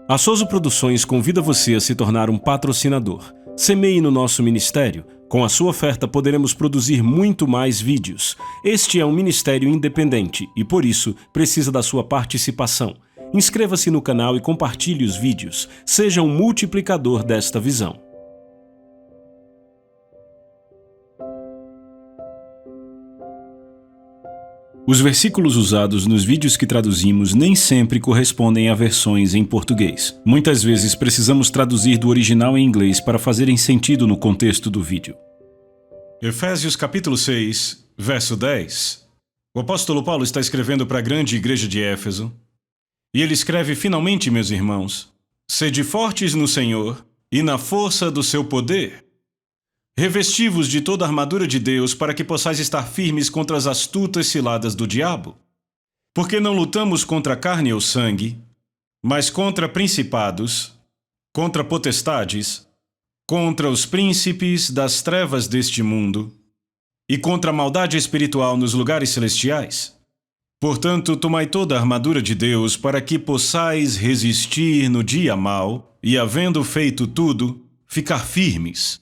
A Souza Produções convida você a se tornar um patrocinador. Semeie no nosso ministério. Com a sua oferta poderemos produzir muito mais vídeos. Este é um ministério independente e, por isso, precisa da sua participação. Inscreva-se no canal e compartilhe os vídeos. Seja um multiplicador desta visão. Os versículos usados nos vídeos que traduzimos nem sempre correspondem a versões em português. Muitas vezes precisamos traduzir do original em inglês para fazerem sentido no contexto do vídeo. Efésios capítulo 6, verso 10. O apóstolo Paulo está escrevendo para a grande igreja de Éfeso. E ele escreve: finalmente, meus irmãos, sede fortes no Senhor e na força do seu poder. Revesti-vos de toda a armadura de Deus para que possais estar firmes contra as astutas ciladas do diabo. Porque não lutamos contra a carne ou sangue, mas contra principados, contra potestades, contra os príncipes das trevas deste mundo e contra a maldade espiritual nos lugares celestiais. Portanto, tomai toda a armadura de Deus para que possais resistir no dia mau e, havendo feito tudo, ficar firmes.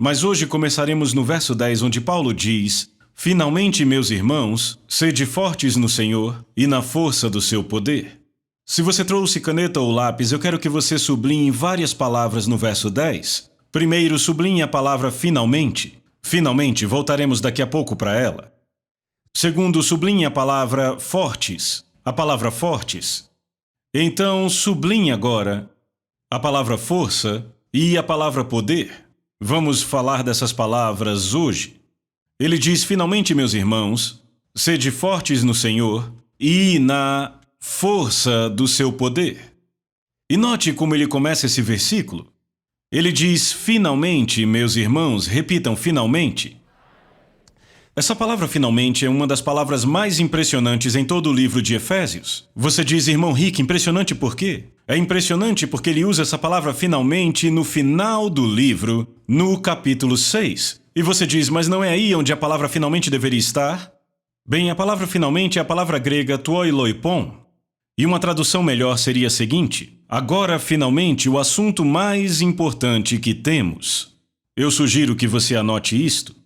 Mas hoje começaremos no verso 10, onde Paulo diz: finalmente, meus irmãos, sede fortes no Senhor e na força do seu poder. Se você trouxe caneta ou lápis, eu quero que você sublinhe várias palavras no verso 10. Primeiro, sublinhe a palavra finalmente. Finalmente, voltaremos daqui a pouco para ela. Segundo, sublinhe a palavra fortes. A palavra fortes. Então, sublinhe agora a palavra força e a palavra poder. Vamos falar dessas palavras hoje. Ele diz: finalmente, meus irmãos, sede fortes no Senhor e na força do seu poder. E note como ele começa esse versículo. Ele diz: finalmente, meus irmãos, repitam, finalmente. Essa palavra finalmente é uma das palavras mais impressionantes em todo o livro de Efésios. Você diz: irmão Rick, impressionante por quê? É impressionante porque ele usa essa palavra finalmente no final do livro, no capítulo 6. E você diz: mas não é aí onde a palavra finalmente deveria estar? Bem, a palavra finalmente é a palavra grega toiloipon. E uma tradução melhor seria a seguinte: agora finalmente o assunto mais importante que temos. Eu sugiro que você anote isto.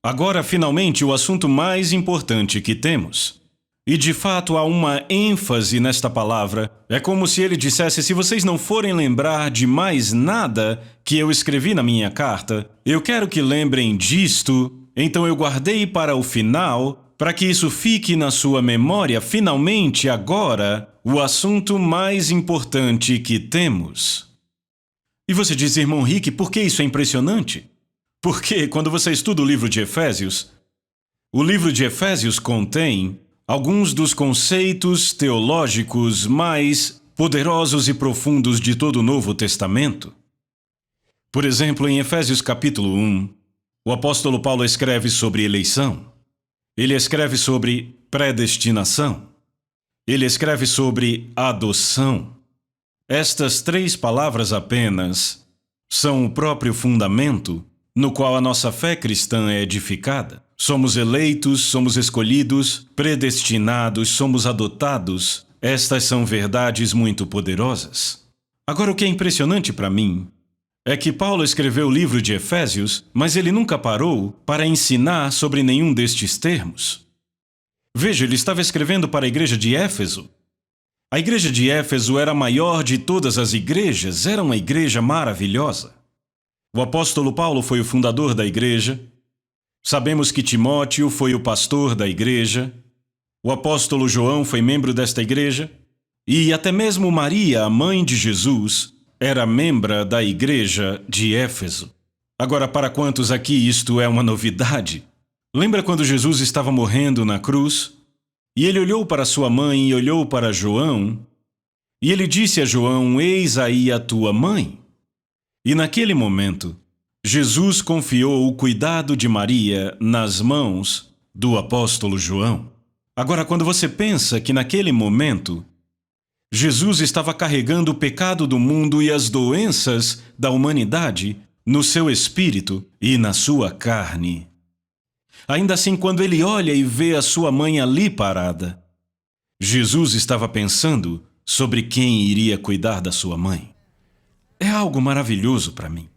Agora, finalmente, o assunto mais importante que temos. E, de fato, há uma ênfase nesta palavra. É como se ele dissesse: se vocês não forem lembrar de mais nada que eu escrevi na minha carta, eu quero que lembrem disto, então eu guardei para o final, para que isso fique na sua memória. Finalmente, agora, o assunto mais importante que temos. E você diz: irmão Rick, por que isso é impressionante? Porque, quando você estuda o livro de Efésios, o livro de Efésios contém alguns dos conceitos teológicos mais poderosos e profundos de todo o Novo Testamento. Por exemplo, em Efésios capítulo 1, o apóstolo Paulo escreve sobre eleição. Ele escreve sobre predestinação. Ele escreve sobre adoção. Estas três palavras apenas são o próprio fundamento no qual a nossa fé cristã é edificada. Somos eleitos, somos escolhidos, predestinados, somos adotados. Estas são verdades muito poderosas. Agora, o que é impressionante para mim é que Paulo escreveu o livro de Efésios, mas ele nunca parou para ensinar sobre nenhum destes termos. Veja, ele estava escrevendo para a igreja de Éfeso. A igreja de Éfeso era a maior de todas as igrejas, era uma igreja maravilhosa. O apóstolo Paulo foi o fundador da igreja. Sabemos que Timóteo foi o pastor da igreja. O apóstolo João foi membro desta igreja. E até mesmo Maria, a mãe de Jesus, era membra da igreja de Éfeso. Agora, para quantos aqui isto é uma novidade? Lembra quando Jesus estava morrendo na cruz? E ele olhou para sua mãe e olhou para João. E ele disse a João: eis aí a tua mãe. E naquele momento, Jesus confiou o cuidado de Maria nas mãos do apóstolo João. Agora, quando você pensa que naquele momento, Jesus estava carregando o pecado do mundo e as doenças da humanidade no seu espírito e na sua carne. Ainda assim, quando ele olha e vê a sua mãe ali parada, Jesus estava pensando sobre quem iria cuidar da sua mãe. É algo maravilhoso para mim,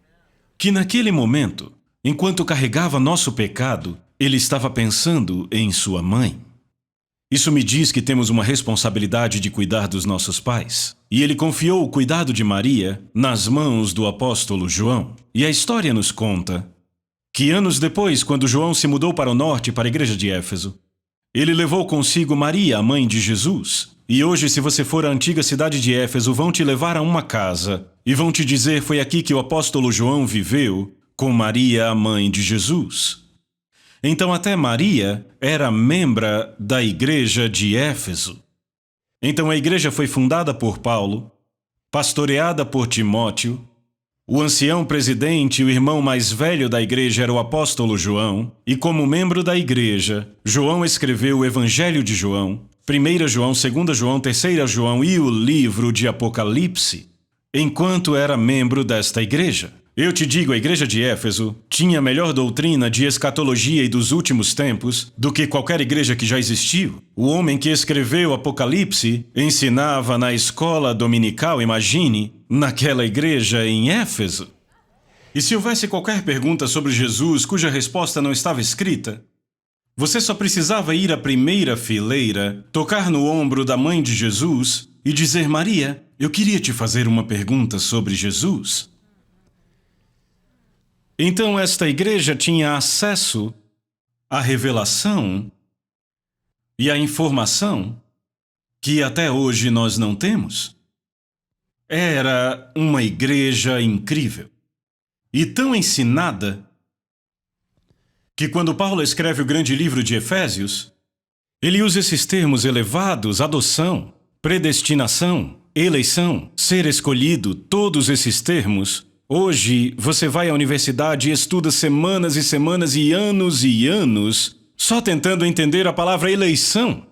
que naquele momento, enquanto carregava nosso pecado, ele estava pensando em sua mãe. Isso me diz que temos uma responsabilidade de cuidar dos nossos pais. E ele confiou o cuidado de Maria nas mãos do apóstolo João. E a história nos conta que anos depois, quando João se mudou para o norte, para a igreja de Éfeso, ele levou consigo Maria, a mãe de Jesus. E hoje, se você for à antiga cidade de Éfeso, vão te levar a uma casa e vão te dizer: foi aqui que o apóstolo João viveu com Maria, a mãe de Jesus. Então até Maria era membra da igreja de Éfeso. Então a igreja foi fundada por Paulo, pastoreada por Timóteo. O ancião presidente e o irmão mais velho da igreja era o apóstolo João, e como membro da igreja, João escreveu o Evangelho de João, 1 João, 2 João, 3 João e o livro de Apocalipse, enquanto era membro desta igreja. Eu te digo, a igreja de Éfeso tinha melhor doutrina de escatologia e dos últimos tempos do que qualquer igreja que já existiu. O homem que escreveu Apocalipse ensinava na escola dominical, imagine, naquela igreja em Éfeso. E se houvesse qualquer pergunta sobre Jesus cuja resposta não estava escrita, você só precisava ir à primeira fileira, tocar no ombro da mãe de Jesus e dizer: Maria, eu queria te fazer uma pergunta sobre Jesus. Então esta igreja tinha acesso à revelação e à informação que até hoje nós não temos. Era uma igreja incrível e tão ensinada que quando Paulo escreve o grande livro de Efésios, ele usa esses termos elevados: adoção, predestinação, eleição, ser escolhido, todos esses termos. Hoje, você vai à universidade e estuda semanas e semanas e anos só tentando entender a palavra eleição,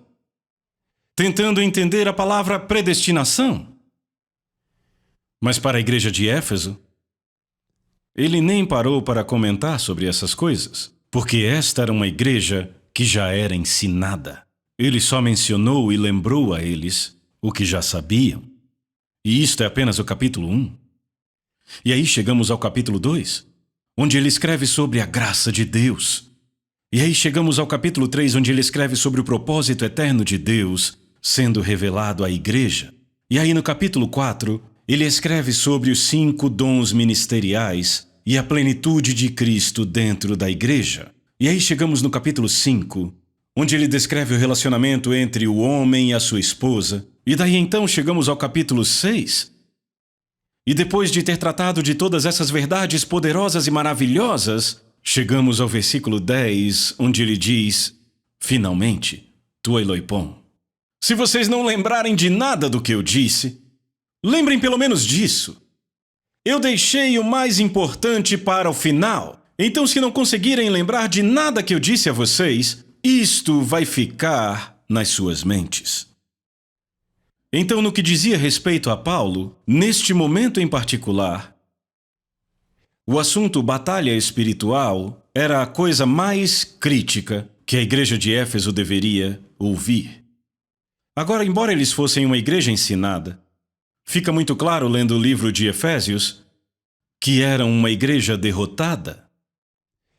tentando entender a palavra predestinação. Mas para a igreja de Éfeso, ele nem parou para comentar sobre essas coisas, porque esta era uma igreja que já era ensinada. Ele só mencionou e lembrou a eles o que já sabiam. E isto é apenas o capítulo 1. E aí chegamos ao capítulo 2, onde ele escreve sobre a graça de Deus. E aí chegamos ao capítulo 3, onde ele escreve sobre o propósito eterno de Deus sendo revelado à igreja. E aí no capítulo 4, ele escreve sobre os 5 dons ministeriais e a plenitude de Cristo dentro da igreja. E aí chegamos no capítulo 5, onde ele descreve o relacionamento entre o homem e a sua esposa. E daí então chegamos ao capítulo 6, e depois de ter tratado de todas essas verdades poderosas e maravilhosas, chegamos ao versículo 10, onde ele diz: finalmente, tu Eloipon. Se vocês não lembrarem de nada do que eu disse, lembrem pelo menos disso. Eu deixei o mais importante para o final. Então, se não conseguirem lembrar de nada que eu disse a vocês, isto vai ficar nas suas mentes. Então, no que dizia respeito a Paulo, neste momento em particular, o assunto batalha espiritual era a coisa mais crítica que a igreja de Éfeso deveria ouvir. Agora, embora eles fossem uma igreja ensinada, fica muito claro lendo o livro de Efésios que eram uma igreja derrotada.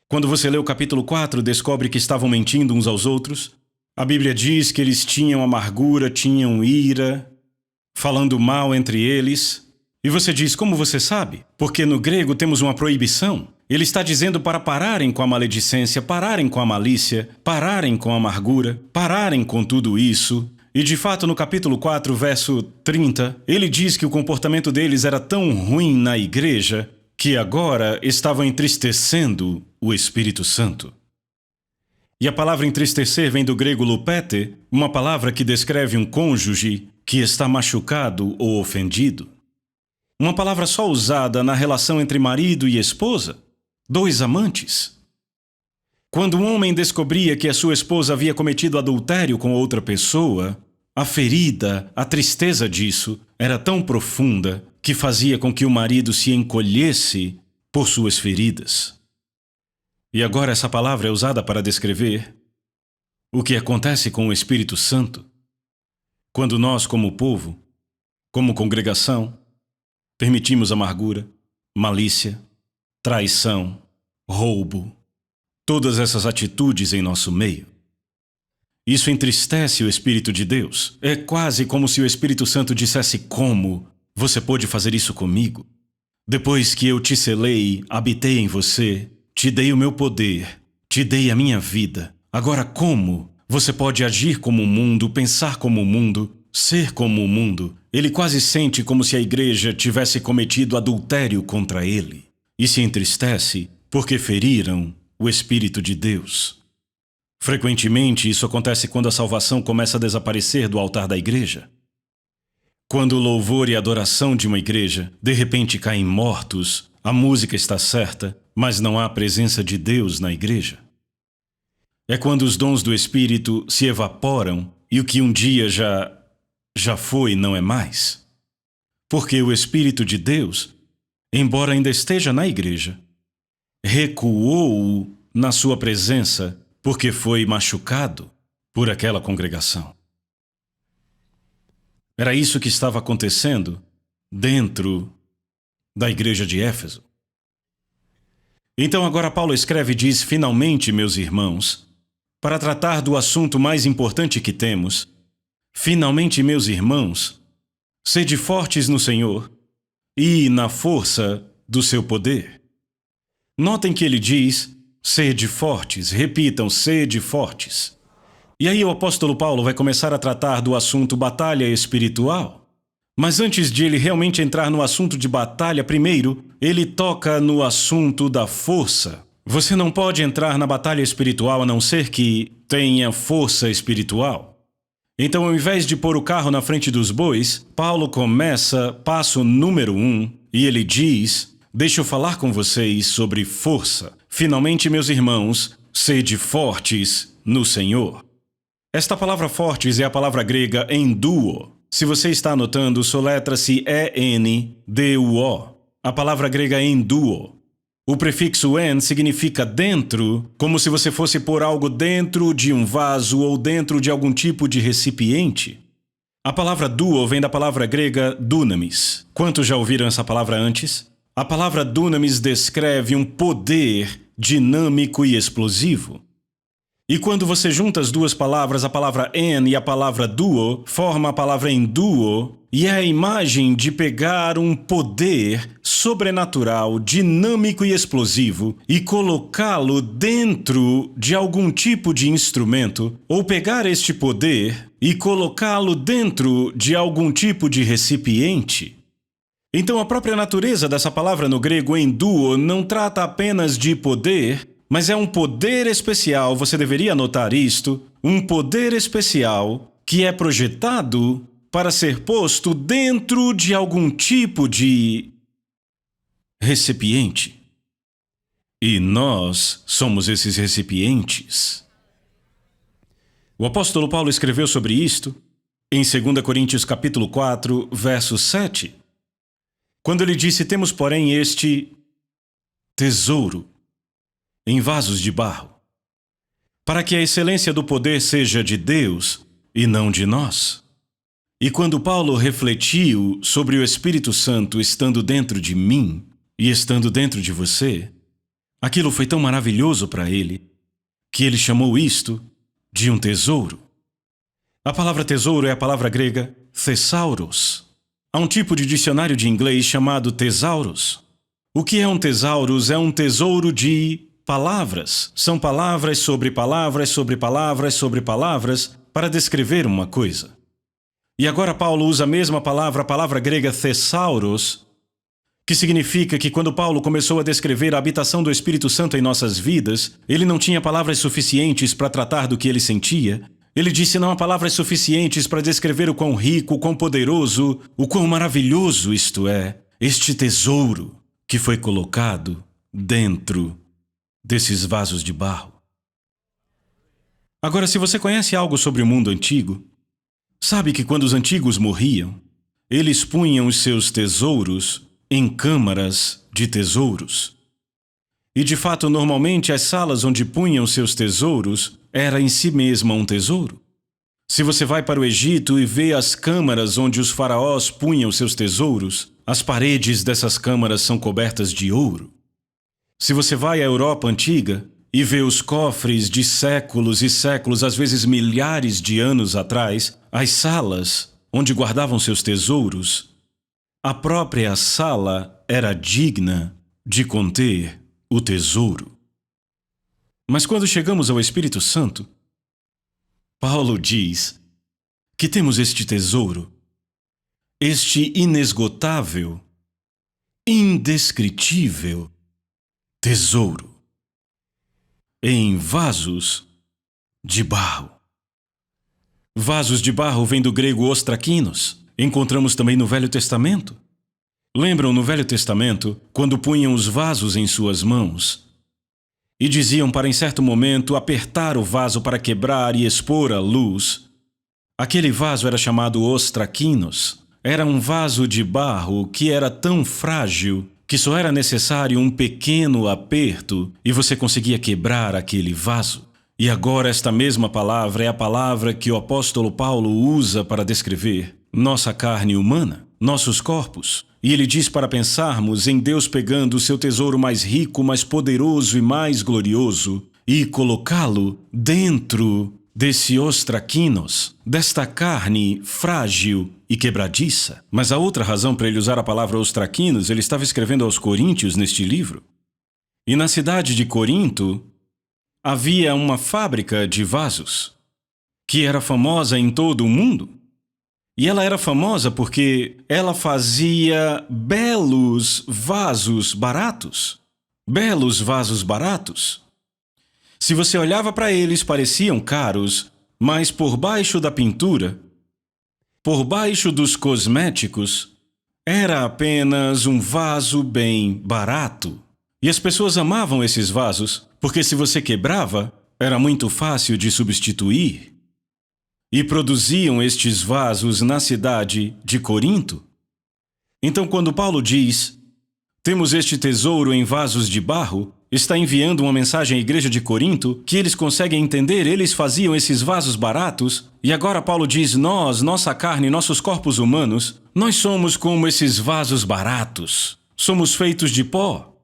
Quando você lê o capítulo 4, descobre que estavam mentindo uns aos outros. A Bíblia diz que eles tinham amargura, tinham ira, falando mal entre eles. E você diz: como você sabe? Porque no grego temos uma proibição. Ele está dizendo para pararem com a maledicência, pararem com a malícia, pararem com a amargura, pararem com tudo isso. E de fato, no capítulo 4, verso 30, ele diz que o comportamento deles era tão ruim na igreja que agora estavam entristecendo o Espírito Santo. E a palavra entristecer vem do grego lupete, uma palavra que descreve um cônjuge que está machucado ou ofendido. Uma palavra só usada na relação entre marido e esposa, 2 amantes. Quando um homem descobria que a sua esposa havia cometido adultério com outra pessoa, a ferida, a tristeza disso era tão profunda que fazia com que o marido se encolhesse por suas feridas. E agora essa palavra é usada para descrever o que acontece com o Espírito Santo quando nós, como povo, como congregação, permitimos amargura, malícia, traição, roubo, todas essas atitudes em nosso meio. Isso entristece o Espírito de Deus. É quase como se o Espírito Santo dissesse: como você pôde fazer isso comigo? Depois que eu te selei, habitei em você, te dei o meu poder, te dei a minha vida. Agora como você pode agir como o mundo, pensar como o mundo, ser como o mundo? Ele quase sente como se a igreja tivesse cometido adultério contra ele. E se entristece porque feriram o Espírito de Deus. Frequentemente, isso acontece quando a salvação começa a desaparecer do altar da igreja. Quando o louvor e a adoração de uma igreja de repente caem mortos, a música está certa, mas não há a presença de Deus na igreja. É quando os dons do Espírito se evaporam e o que um dia já foi não é mais. Porque o Espírito de Deus, embora ainda esteja na igreja, recuou na sua presença porque foi machucado por aquela congregação. Era isso que estava acontecendo dentro da igreja de Éfeso. Então agora Paulo escreve e diz: finalmente, meus irmãos, para tratar do assunto mais importante que temos, finalmente, meus irmãos, sede fortes no Senhor e na força do seu poder. Notem que ele diz: sede fortes, repitam, sede fortes. E aí o apóstolo Paulo vai começar a tratar do assunto batalha espiritual. Mas antes de ele realmente entrar no assunto de batalha, primeiro, ele toca no assunto da força. Você não pode entrar na batalha espiritual a não ser que tenha força espiritual. Então, ao invés de pôr o carro na frente dos bois, Paulo começa passo número 1 e ele diz: deixa eu falar com vocês sobre força. Finalmente, meus irmãos, sede fortes no Senhor. Esta palavra fortes é a palavra grega enduo. Se você está anotando, soletra-se E-N-D-U-O. A palavra grega enduo. O prefixo en significa dentro, como se você fosse pôr algo dentro de um vaso ou dentro de algum tipo de recipiente. A palavra duo vem da palavra grega dunamis. Quantos já ouviram essa palavra antes? A palavra dunamis descreve um poder dinâmico e explosivo. E quando você junta as duas palavras, a palavra en e a palavra duo, forma a palavra enduo, e é a imagem de pegar um poder sobrenatural, dinâmico e explosivo e colocá-lo dentro de algum tipo de instrumento, ou pegar este poder e colocá-lo dentro de algum tipo de recipiente. Então a própria natureza dessa palavra no grego enduo não trata apenas de poder, mas é um poder especial, você deveria anotar isto, um poder especial que é projetado para ser posto dentro de algum tipo de recipiente. E nós somos esses recipientes. O apóstolo Paulo escreveu sobre isto em 2 Coríntios capítulo 4, verso 7, quando ele disse: temos, porém, este tesouro em vasos de barro, para que a excelência do poder seja de Deus e não de nós. E quando Paulo refletiu sobre o Espírito Santo estando dentro de mim e estando dentro de você, aquilo foi tão maravilhoso para ele, que ele chamou isto de um tesouro. A palavra tesouro é a palavra grega thesauros. Há um tipo de dicionário de inglês chamado thesaurus. O que é um thesaurus? É um tesouro de palavras. São palavras sobre palavras sobre palavras sobre palavras para descrever uma coisa. E agora Paulo usa a mesma palavra, a palavra grega thesauros, que significa que quando Paulo começou a descrever a habitação do Espírito Santo em nossas vidas, ele não tinha palavras suficientes para tratar do que ele sentia. Ele disse: não há palavras suficientes para descrever o quão rico, o quão poderoso, o quão maravilhoso isto é, este tesouro que foi colocado dentro desses vasos de barro. Agora, se você conhece algo sobre o mundo antigo, sabe que quando os antigos morriam, eles punham os seus tesouros em câmaras de tesouros. E de fato, normalmente, as salas onde punham seus tesouros era em si mesma um tesouro. Se você vai para o Egito e vê as câmaras onde os faraós punham seus tesouros, as paredes dessas câmaras são cobertas de ouro. Se você vai à Europa antiga e vê os cofres de séculos e séculos, às vezes milhares de anos atrás, as salas onde guardavam seus tesouros, a própria sala era digna de conter o tesouro. Mas quando chegamos ao Espírito Santo, Paulo diz que temos este tesouro, este inesgotável, indescritível tesouro, em vasos de barro. Vasos de barro vem do grego ostrakinos. Encontramos também no Velho Testamento. Lembram no Velho Testamento, quando punham os vasos em suas mãos e diziam para em certo momento apertar o vaso para quebrar e expor a luz? Aquele vaso era chamado ostrakinos. Era um vaso de barro que era tão frágil que só era necessário um pequeno aperto e você conseguia quebrar aquele vaso. E agora esta mesma palavra é a palavra que o apóstolo Paulo usa para descrever nossa carne humana, nossos corpos. E ele diz para pensarmos em Deus pegando o seu tesouro mais rico, mais poderoso e mais glorioso e colocá-lo dentro desse ostrakinos, desta carne frágil e quebradiça. Mas a outra razão para ele usar a palavra ostrakinos, ele estava escrevendo aos Coríntios neste livro. E na cidade de Corinto havia uma fábrica de vasos que era famosa em todo o mundo. E ela era famosa porque ela fazia belos vasos baratos. Belos vasos baratos. Se você olhava para eles, pareciam caros, mas por baixo da pintura, por baixo dos cosméticos, era apenas um vaso bem barato. E as pessoas amavam esses vasos, porque se você quebrava, era muito fácil de substituir. E produziam estes vasos na cidade de Corinto. Então, quando Paulo diz, temos este tesouro em vasos de barro, está enviando uma mensagem à igreja de Corinto que eles conseguem entender, eles faziam esses vasos baratos, e agora Paulo diz, nós, nossa carne, nossos corpos humanos, nós somos como esses vasos baratos. Somos feitos de pó.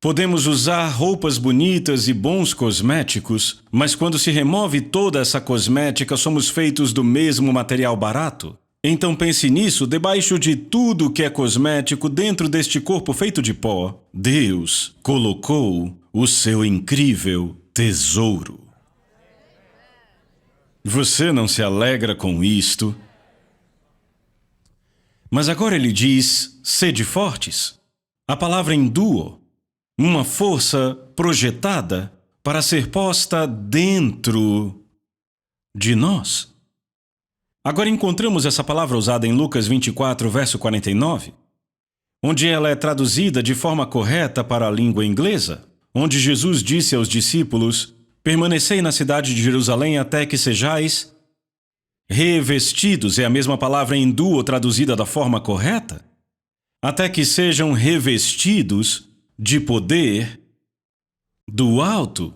Podemos usar roupas bonitas e bons cosméticos, mas quando se remove toda essa cosmética, somos feitos do mesmo material barato. Então pense nisso, debaixo de tudo que é cosmético, dentro deste corpo feito de pó, Deus colocou o seu incrível tesouro. Você não se alegra com isto? Mas agora ele diz, sede fortes. A palavra enduo, uma força projetada para ser posta dentro de nós. Agora encontramos essa palavra usada em Lucas 24, verso 49, onde ela é traduzida de forma correta para a língua inglesa, onde Jesus disse aos discípulos, permanecei na cidade de Jerusalém até que sejais revestidos, é a mesma palavra enduo traduzida da forma correta, até que sejam revestidos de poder do alto.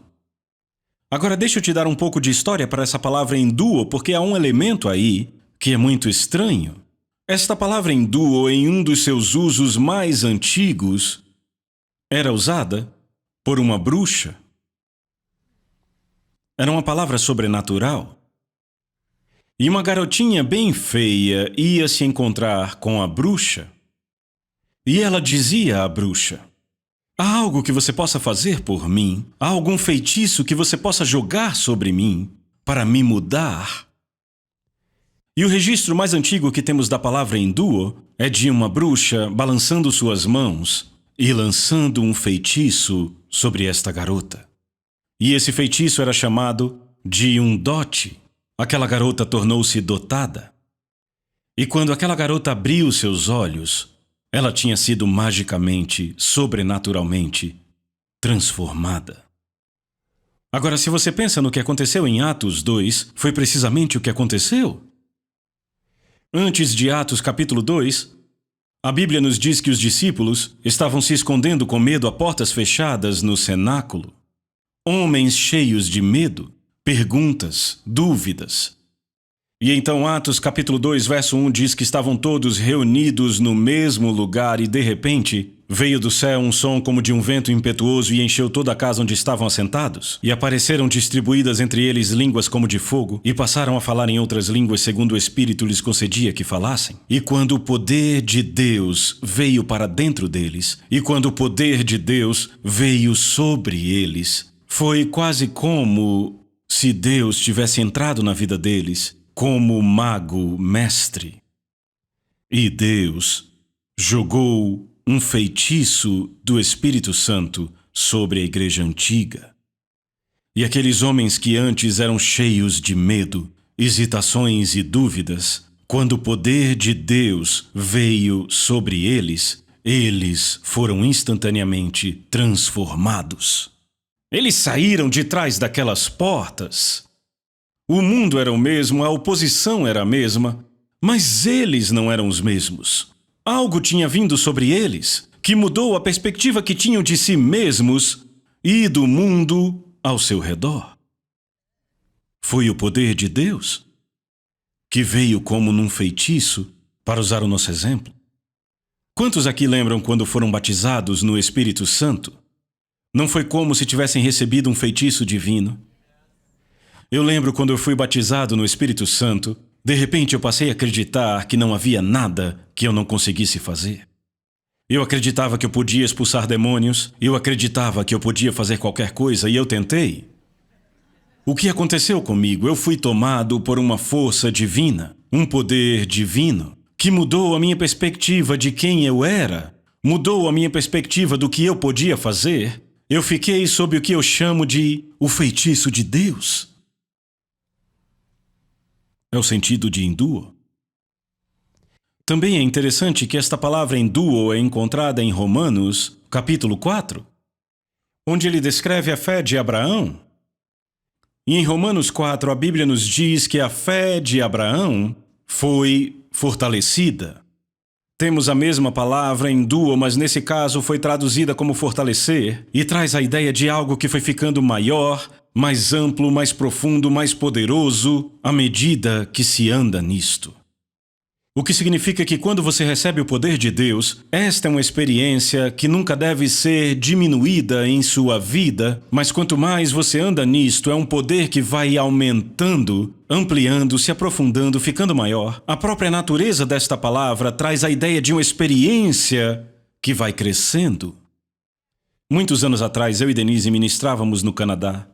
Agora deixa eu te dar um pouco de história para essa palavra enduo, porque há um elemento aí que é muito estranho. Esta palavra enduo, em um dos seus usos mais antigos, era usada por uma bruxa. Era uma palavra sobrenatural. E uma garotinha bem feia ia se encontrar com a bruxa. E ela dizia à bruxa, há algo que você possa fazer por mim? Há algum feitiço que você possa jogar sobre mim para me mudar? E o registro mais antigo que temos da palavra enduo é de uma bruxa balançando suas mãos e lançando um feitiço sobre esta garota. E esse feitiço era chamado de um dote. Aquela garota tornou-se dotada. E quando aquela garota abriu seus olhos, ela tinha sido magicamente, sobrenaturalmente, transformada. Agora, se você pensa no que aconteceu em Atos 2, foi precisamente o que aconteceu. Antes de Atos capítulo 2, a Bíblia nos diz que os discípulos estavam se escondendo com medo a portas fechadas no cenáculo. Homens cheios de medo, perguntas, dúvidas. E então Atos capítulo 2, verso 1 diz que estavam todos reunidos no mesmo lugar e de repente veio do céu um som como de um vento impetuoso e encheu toda a casa onde estavam assentados. E apareceram distribuídas entre eles línguas como de fogo e passaram a falar em outras línguas segundo o Espírito lhes concedia que falassem. E quando o poder de Deus veio para dentro deles, e quando o poder de Deus veio sobre eles, foi quase como se Deus tivesse entrado na vida deles como mago mestre. E Deus jogou um feitiço do Espírito Santo sobre a igreja antiga. E aqueles homens que antes eram cheios de medo, hesitações e dúvidas, quando o poder de Deus veio sobre eles, eles foram instantaneamente transformados. Eles saíram de trás daquelas portas. O mundo era o mesmo, a oposição era a mesma, mas eles não eram os mesmos. Algo tinha vindo sobre eles, que mudou a perspectiva que tinham de si mesmos e do mundo ao seu redor. Foi o poder de Deus que veio como num feitiço, para usar o nosso exemplo. Quantos aqui lembram quando foram batizados no Espírito Santo? Não foi como se tivessem recebido um feitiço divino. Eu lembro quando eu fui batizado no Espírito Santo, de repente eu passei a acreditar que não havia nada que eu não conseguisse fazer. Eu acreditava que eu podia expulsar demônios, eu acreditava que eu podia fazer qualquer coisa e eu tentei. O que aconteceu comigo? Eu fui tomado por uma força divina, um poder divino, que mudou a minha perspectiva de quem eu era, mudou a minha perspectiva do que eu podia fazer. Eu fiquei sob o que eu chamo de o feitiço de Deus. É o sentido de enduo. Também é interessante que esta palavra enduo é encontrada em Romanos, capítulo 4, onde ele descreve a fé de Abraão. E em Romanos 4, a Bíblia nos diz que a fé de Abraão foi fortalecida. Temos a mesma palavra enduo, mas nesse caso foi traduzida como fortalecer e traz a ideia de algo que foi ficando maior, mais amplo, mais profundo, mais poderoso, à medida que se anda nisto. O que significa que quando você recebe o poder de Deus, esta é uma experiência que nunca deve ser diminuída em sua vida, mas quanto mais você anda nisto, é um poder que vai aumentando, ampliando, se aprofundando, ficando maior. A própria natureza desta palavra traz a ideia de uma experiência que vai crescendo. Muitos anos atrás, eu e Denise ministrávamos no Canadá.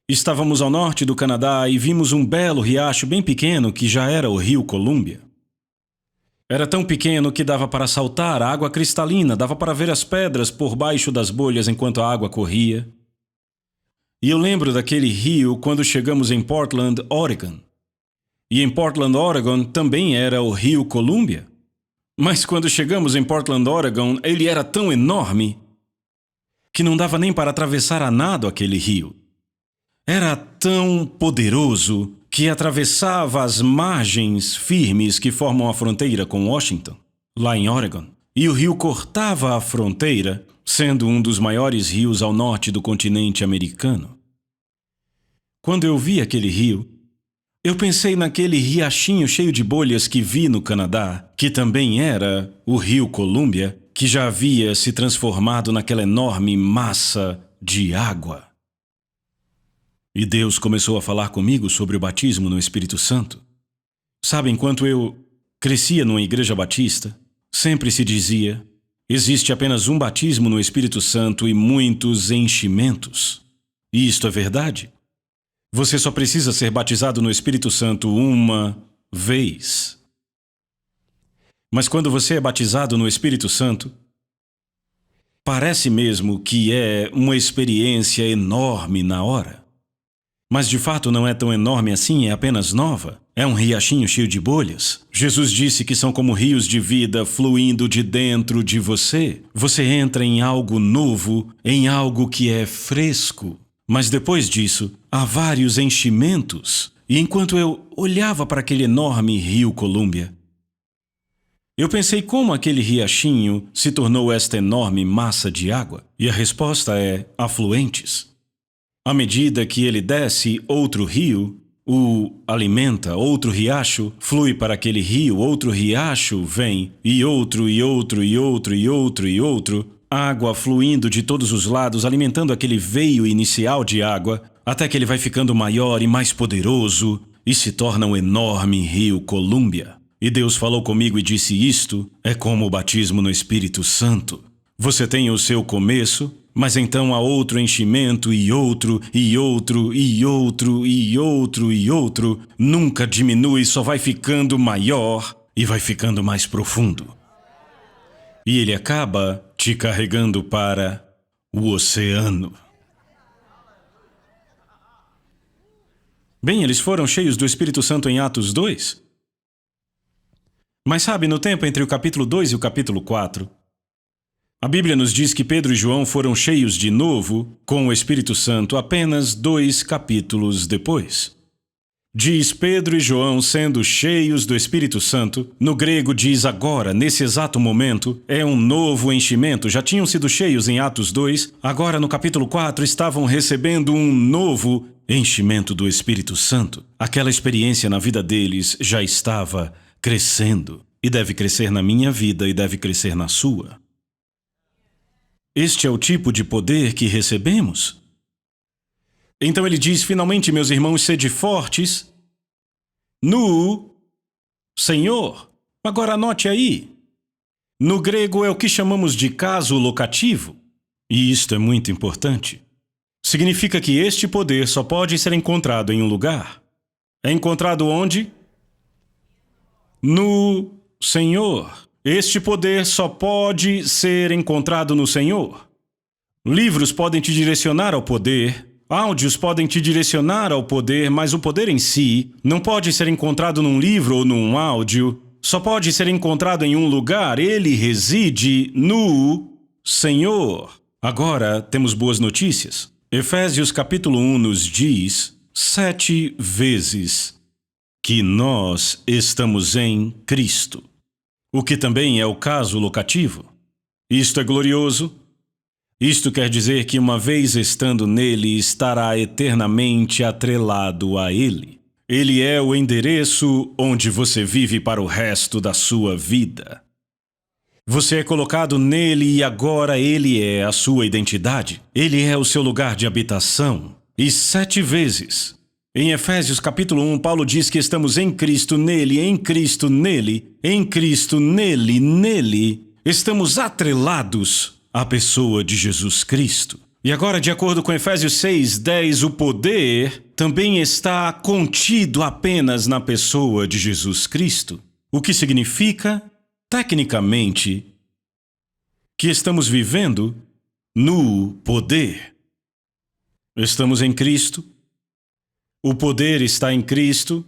Estávamos ao norte do Canadá e vimos um belo riacho bem pequeno que já era o Rio Columbia. Era tão pequeno que dava para saltar, a água cristalina, dava para ver as pedras por baixo das bolhas enquanto a água corria. E eu lembro daquele rio quando chegamos em Portland, Oregon. E em Portland, Oregon também era o Rio Columbia. Mas quando chegamos em Portland, Oregon, ele era tão enorme que não dava nem para atravessar a nado aquele rio. Era tão poderoso que atravessava as margens firmes que formam a fronteira com Washington, lá em Oregon. E o rio cortava a fronteira, sendo um dos maiores rios ao norte do continente americano. Quando eu vi aquele rio, eu pensei naquele riachinho cheio de bolhas que vi no Canadá, que também era o Rio Columbia, que já havia se transformado naquela enorme massa de água. E Deus começou a falar comigo sobre o batismo no Espírito Santo. Sabe, enquanto eu crescia numa igreja batista, sempre se dizia, existe apenas um batismo no Espírito Santo e muitos enchimentos. E isto é verdade. Você só precisa ser batizado no Espírito Santo uma vez. Mas quando você é batizado no Espírito Santo, parece mesmo que é uma experiência enorme na hora. Mas de fato não é tão enorme assim, é apenas nova. É um riachinho cheio de bolhas. Jesus disse que são como rios de vida fluindo de dentro de você. Você entra em algo novo, em algo que é fresco. Mas depois disso, há vários enchimentos. E enquanto eu olhava para aquele enorme rio Columbia, eu pensei como aquele riachinho se tornou esta enorme massa de água. E a resposta é afluentes. À medida que ele desce outro rio, o alimenta, outro riacho flui para aquele rio, outro riacho vem, e outro, e outro, e outro, e outro, e outro, água fluindo de todos os lados, alimentando aquele veio inicial de água, até que ele vai ficando maior e mais poderoso, e se torna um enorme rio Colúmbia. E Deus falou comigo e disse: isto é como o batismo no Espírito Santo. Você tem o seu começo, mas então há outro enchimento e outro, e outro, e outro, e outro, e outro. Nunca diminui, só vai ficando maior e vai ficando mais profundo. E ele acaba te carregando para o oceano. Bem, eles foram cheios do Espírito Santo em Atos 2. Mas sabe, no tempo entre o capítulo 2 e o capítulo 4, a Bíblia nos diz que Pedro e João foram cheios de novo com o Espírito Santo apenas 2 capítulos depois. Diz Pedro e João sendo cheios do Espírito Santo, no grego diz agora, nesse exato momento, é um novo enchimento. Já tinham sido cheios em Atos 2, agora no capítulo 4 estavam recebendo um novo enchimento do Espírito Santo. Aquela experiência na vida deles já estava crescendo, e deve crescer na minha vida e deve crescer na sua. Este é o tipo de poder que recebemos. Então ele diz, finalmente, meus irmãos, sede fortes no Senhor. Agora anote aí. No grego é o que chamamos de caso locativo. E isto é muito importante. Significa que este poder só pode ser encontrado em um lugar. É encontrado onde? No Senhor. Este poder só pode ser encontrado no Senhor. Livros podem te direcionar ao poder, áudios podem te direcionar ao poder, mas o poder em si não pode ser encontrado num livro ou num áudio, só pode ser encontrado em um lugar. Ele reside no Senhor. Agora temos boas notícias. Efésios capítulo 1 nos diz 7 vezes que nós estamos em Cristo, o que também é o caso locativo. Isto é glorioso. Isto quer dizer que uma vez estando nele, estará eternamente atrelado a ele. Ele é o endereço onde você vive para o resto da sua vida. Você é colocado nele e agora ele é a sua identidade. Ele é o seu lugar de habitação. E 7 vezes. Em Efésios capítulo 1, Paulo diz que estamos em Cristo, nele, em Cristo, nele, em Cristo, nele, nele. Estamos atrelados à pessoa de Jesus Cristo. E agora, de acordo com Efésios 6:10, o poder também está contido apenas na pessoa de Jesus Cristo. O que significa, tecnicamente, que estamos vivendo no poder. Estamos em Cristo. O poder está em Cristo.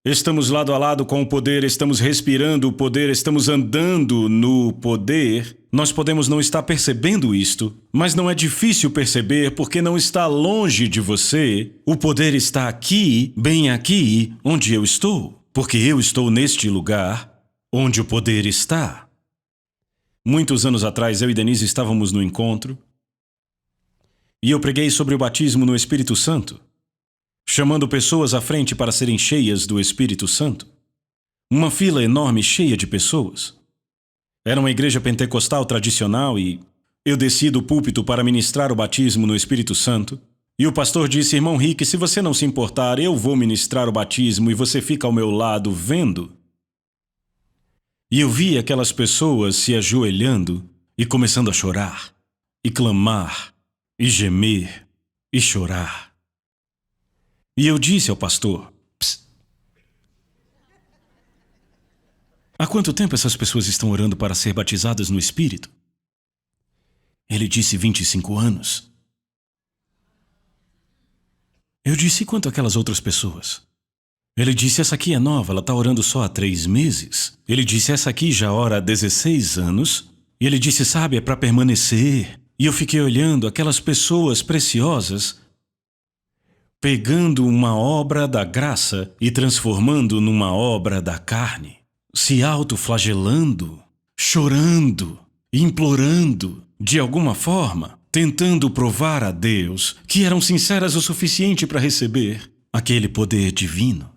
Estamos lado a lado com o poder, estamos respirando o poder, estamos andando no poder. Nós podemos não estar percebendo isto, mas não é difícil perceber porque não está longe de você. O poder está aqui, bem aqui, onde eu estou, porque eu estou neste lugar onde o poder está. Muitos anos atrás, eu e Denise estávamos no encontro e eu preguei sobre o batismo no Espírito Santo, chamando pessoas à frente para serem cheias do Espírito Santo. Uma fila enorme cheia de pessoas. Era uma igreja pentecostal tradicional e eu desci do púlpito para ministrar o batismo no Espírito Santo. E o pastor disse, irmão Rick, se você não se importar, eu vou ministrar o batismo e você fica ao meu lado vendo. E eu vi aquelas pessoas se ajoelhando e começando a chorar, e clamar, e gemer, e chorar. E eu disse ao pastor, psst, há quanto tempo essas pessoas estão orando para ser batizadas no Espírito? Ele disse 25 anos. Eu disse, e quanto aquelas outras pessoas? Ele disse, essa aqui é nova, ela está orando só há 3 meses. Ele disse, essa aqui já ora há 16 anos. E ele disse, sabe, é para permanecer. E eu fiquei olhando aquelas pessoas preciosas, pegando uma obra da graça e transformando numa obra da carne, se autoflagelando, chorando, implorando, de alguma forma, tentando provar a Deus que eram sinceras o suficiente para receber. aquele poder divino.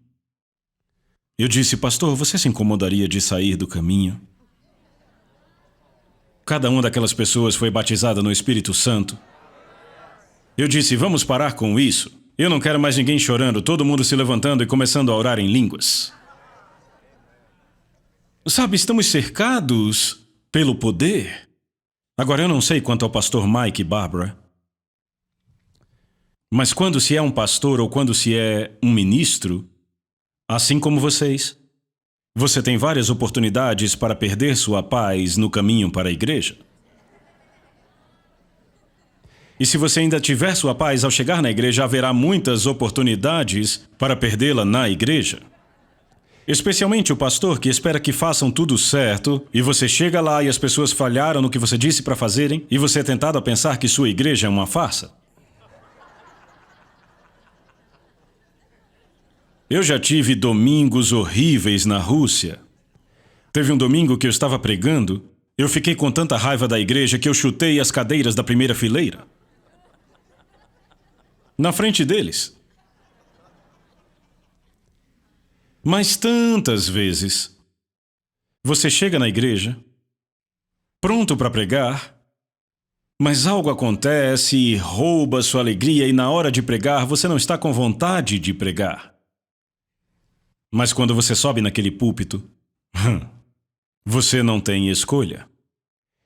Eu disse, pastor, você se incomodaria de sair do caminho? Cada uma daquelas pessoas foi batizada no Espírito Santo. Eu disse, vamos parar com isso. Eu não quero mais ninguém chorando, todo mundo se levantando e começando a orar em línguas. Sabe, estamos cercados pelo poder. Agora, eu não sei quanto ao pastor Mike e Barbara, mas quando se é um pastor ou quando se é um ministro, assim como vocês, você tem várias oportunidades para perder sua paz no caminho para a igreja. E se você ainda tiver sua paz ao chegar na igreja, haverá muitas oportunidades para perdê-la na igreja. Especialmente o pastor que espera que façam tudo certo, e você chega lá e as pessoas falharam no que você disse para fazerem, e você é tentado a pensar que sua igreja é uma farsa. Eu já tive domingos horríveis na Rússia. Teve um domingo que eu estava pregando, eu fiquei com tanta raiva da igreja que eu chutei as cadeiras da primeira fileira. Na frente deles. Mas tantas vezes, você chega na igreja, pronto para pregar, mas algo acontece e rouba sua alegria e na hora de pregar você não está com vontade de pregar. Mas quando você sobe naquele púlpito, você não tem escolha.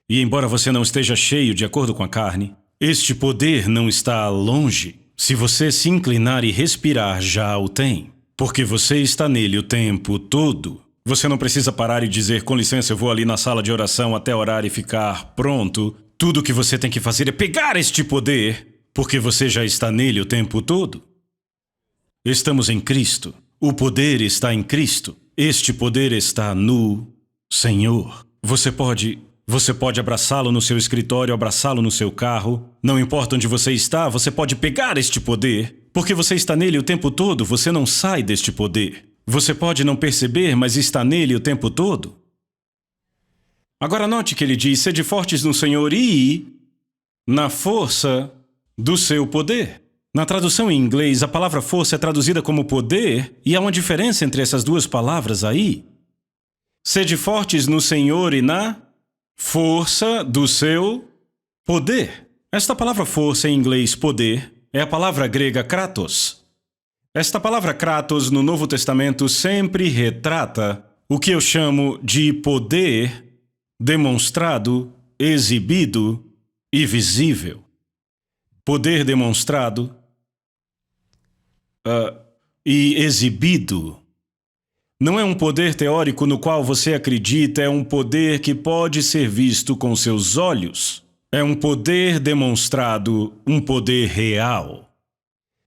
E embora você não esteja cheio de acordo com a carne, este poder não está longe. Se você se inclinar e respirar, já o tem. Porque você está nele o tempo todo. Você não precisa parar e dizer, com licença, eu vou ali na sala de oração até orar e ficar pronto. Tudo o que você tem que fazer é pegar este poder, porque você já está nele o tempo todo. Estamos em Cristo. O poder está em Cristo. Este poder está no Senhor. Você pode abraçá-lo no seu escritório, abraçá-lo no seu carro. Não importa onde você está, você pode pegar este poder. Porque você está nele o tempo todo, você não sai deste poder. Você pode não perceber, mas está nele o tempo todo. Agora note que ele diz, sede fortes no Senhor e na força do seu poder. Na tradução em inglês, a palavra força é traduzida como poder, e há uma diferença entre essas duas palavras aí. Sede fortes no Senhor e na força do seu poder. Esta palavra força em inglês, poder, é a palavra grega kratos. Esta palavra kratos no Novo Testamento sempre retrata o que eu chamo de poder demonstrado, exibido e visível. Poder demonstrado e exibido. Não é um poder teórico no qual você acredita, é um poder que pode ser visto com seus olhos. É um poder demonstrado, um poder real.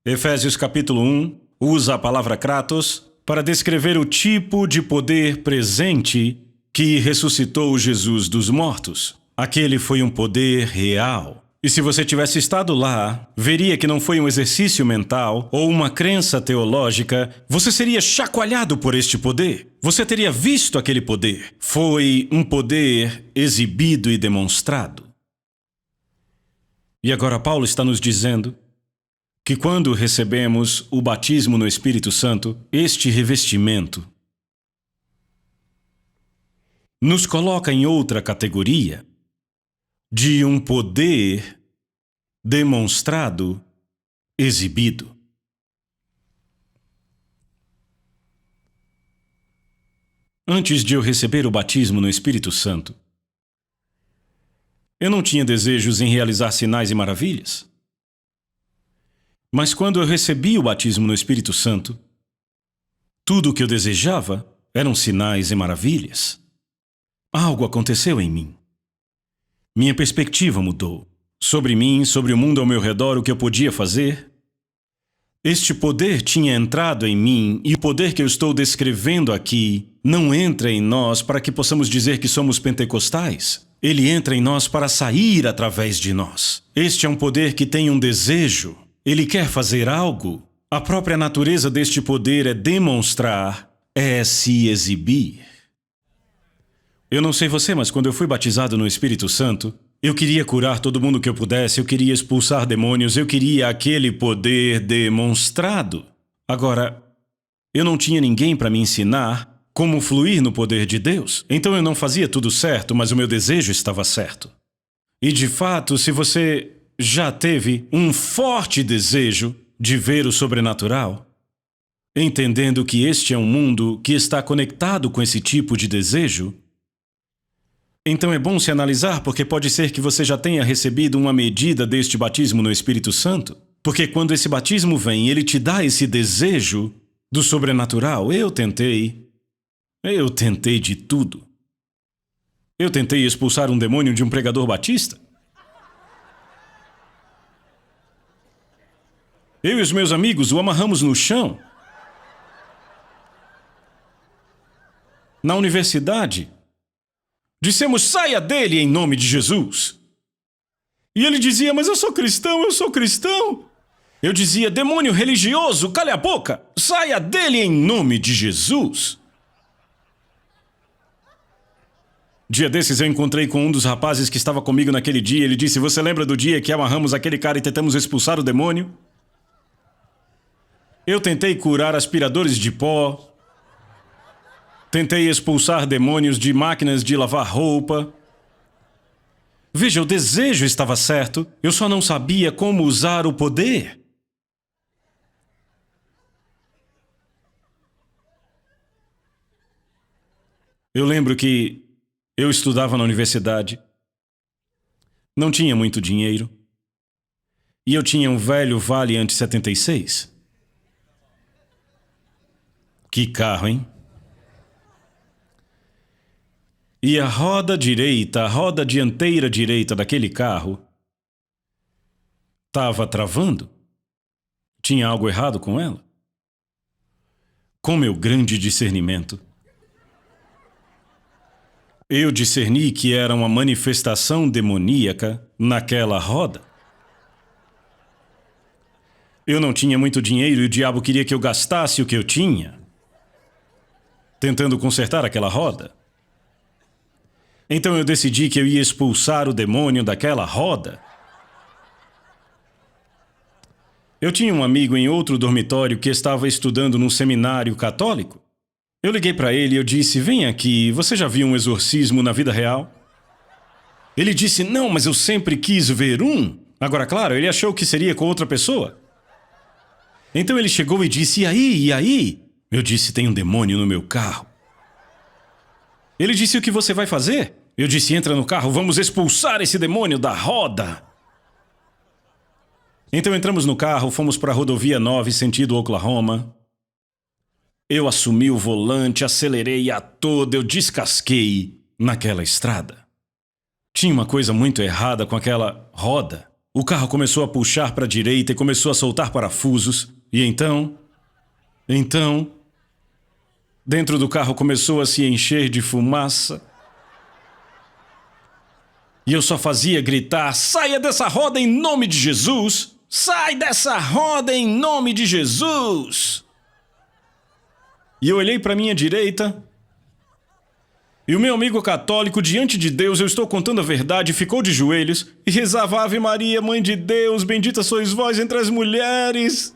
Efésios capítulo 1 usa a palavra kratos para descrever o tipo de poder presente que ressuscitou Jesus dos mortos. Aquele foi um poder real. E se você tivesse estado lá, veria que não foi um exercício mental ou uma crença teológica, você seria chacoalhado por este poder. Você teria visto aquele poder. Foi um poder exibido e demonstrado. E agora Paulo está nos dizendo que quando recebemos o batismo no Espírito Santo, este revestimento nos coloca em outra categoria de um poder demonstrado, exibido. Antes de eu receber o batismo no Espírito Santo, eu não tinha desejos em realizar sinais e maravilhas. Mas quando eu recebi o batismo no Espírito Santo, tudo o que eu desejava eram sinais e maravilhas. Algo aconteceu em mim. Minha perspectiva mudou. Sobre mim, sobre o mundo ao meu redor, o que eu podia fazer. Este poder tinha entrado em mim e o poder que eu estou descrevendo aqui não entra em nós para que possamos dizer que somos pentecostais. Ele entra em nós para sair através de nós. Este é um poder que tem um desejo. Ele quer fazer algo. A própria natureza deste poder é demonstrar, é se exibir. Eu não sei você, mas quando eu fui batizado no Espírito Santo, eu queria curar todo mundo que eu pudesse, eu queria expulsar demônios, eu queria aquele poder demonstrado. Agora, eu não tinha ninguém para me ensinar como fluir no poder de Deus. Então eu não fazia tudo certo, mas o meu desejo estava certo. E de fato, se você já teve um forte desejo de ver o sobrenatural, entendendo que este é um mundo que está conectado com esse tipo de desejo, então é bom se analisar, porque pode ser que você já tenha recebido uma medida deste batismo no Espírito Santo. Porque quando esse batismo vem, ele te dá esse desejo do sobrenatural. Eu tentei de tudo. Eu tentei expulsar um demônio de um pregador batista. Eu e os meus amigos o amarramos no chão. Na universidade, dissemos, saia dele em nome de Jesus. E ele dizia, mas eu sou cristão, eu sou cristão. Eu dizia, demônio religioso, cale a boca, saia dele em nome de Jesus. Dia desses eu encontrei com um dos rapazes que estava comigo naquele dia. Ele disse, você lembra do dia que amarramos aquele cara e tentamos expulsar o demônio? Eu tentei curar aspiradores de pó. Tentei expulsar demônios de máquinas de lavar roupa. Veja, o desejo estava certo, eu só não sabia como usar o poder. Eu lembro que eu estudava na universidade, não tinha muito dinheiro, e eu tinha um velho Valiant 76. Que carro, hein? E a roda dianteira direita daquele carro estava travando. Tinha algo errado com ela. Com meu grande discernimento, eu discerni que era uma manifestação demoníaca naquela roda. Eu não tinha muito dinheiro e o diabo queria que eu gastasse o que eu tinha, tentando consertar aquela roda. Então eu decidi que eu ia expulsar o demônio daquela roda. Eu tinha um amigo em outro dormitório que estava estudando num seminário católico. Eu liguei para ele e eu disse, vem aqui, você já viu um exorcismo na vida real? Ele disse, não, mas eu sempre quis ver um. Agora, claro, ele achou que seria com outra pessoa. Então ele chegou e disse, e aí? Eu disse, tem um demônio no meu carro. Ele disse, o que você vai fazer? Eu disse, entra no carro, vamos expulsar esse demônio da roda. Então entramos no carro, fomos para a rodovia 9, sentido Oklahoma. Eu assumi o volante, acelerei a toda, eu descasquei naquela estrada. Tinha uma coisa muito errada com aquela roda. O carro começou a puxar para a direita e começou a soltar parafusos. E então, dentro do carro começou a se encher de fumaça. E eu só fazia gritar, saia dessa roda em nome de Jesus! Sai dessa roda em nome de Jesus! E eu olhei para minha direita, e o meu amigo católico, diante de Deus, eu estou contando a verdade, ficou de joelhos e rezava, Ave Maria, Mãe de Deus, bendita sois vós entre as mulheres.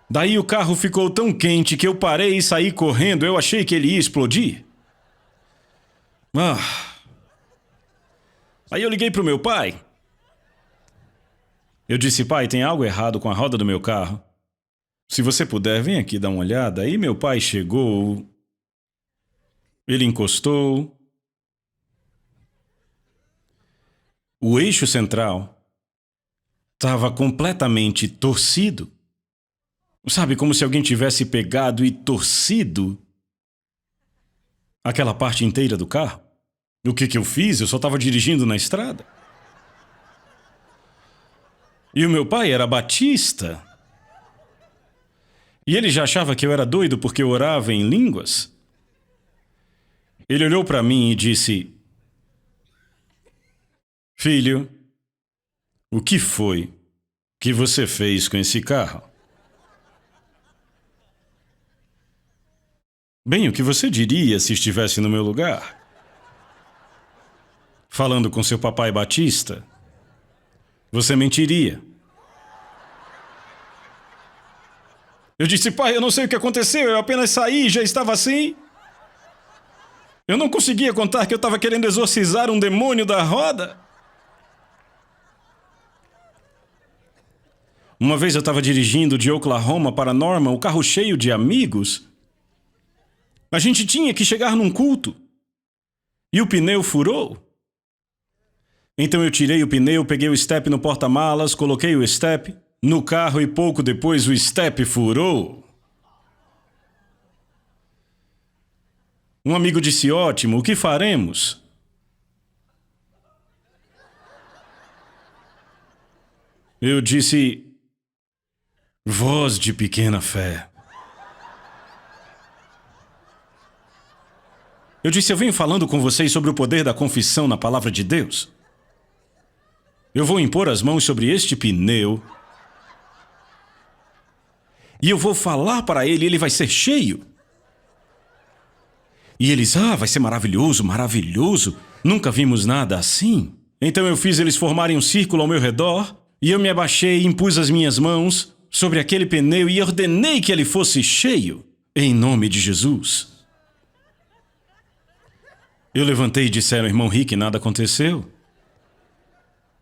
Daí o carro ficou tão quente que eu parei e saí correndo. Eu achei que ele ia explodir. Aí eu liguei pro meu pai. Eu disse, pai, tem algo errado com a roda do meu carro. Se você puder, vem aqui dar uma olhada. Aí meu pai chegou. Ele encostou. O eixo central estava completamente torcido. Sabe, como se alguém tivesse pegado e torcido aquela parte inteira do carro. O que eu fiz? Eu só estava dirigindo na estrada. E o meu pai era batista. E ele já achava que eu era doido porque eu orava em línguas. Ele olhou para mim e disse, filho, o que foi que você fez com esse carro? Bem, o que você diria se estivesse no meu lugar? Falando com seu papai batista? Você mentiria. Eu disse: pai, eu não sei o que aconteceu, eu apenas saí e já estava assim. Eu não conseguia contar que eu estava querendo exorcizar um demônio da roda. Uma vez eu estava dirigindo de Oklahoma para Norman, o carro cheio de amigos. A gente tinha que chegar num culto. E o pneu furou. Então eu tirei o pneu, peguei o step no porta-malas, coloquei o step no carro e pouco depois o step furou. Um amigo disse: ótimo, o que faremos? Eu disse: voz de pequena fé. Eu disse: eu venho falando com vocês sobre o poder da confissão na palavra de Deus. Eu vou impor as mãos sobre este pneu e eu vou falar para ele, ele vai ser cheio. E eles: vai ser maravilhoso, maravilhoso. Nunca vimos nada assim. Então eu fiz eles formarem um círculo ao meu redor e eu me abaixei e impus as minhas mãos sobre aquele pneu e ordenei que ele fosse cheio, em nome de Jesus. Eu levantei e disseram: irmão Rick, nada aconteceu.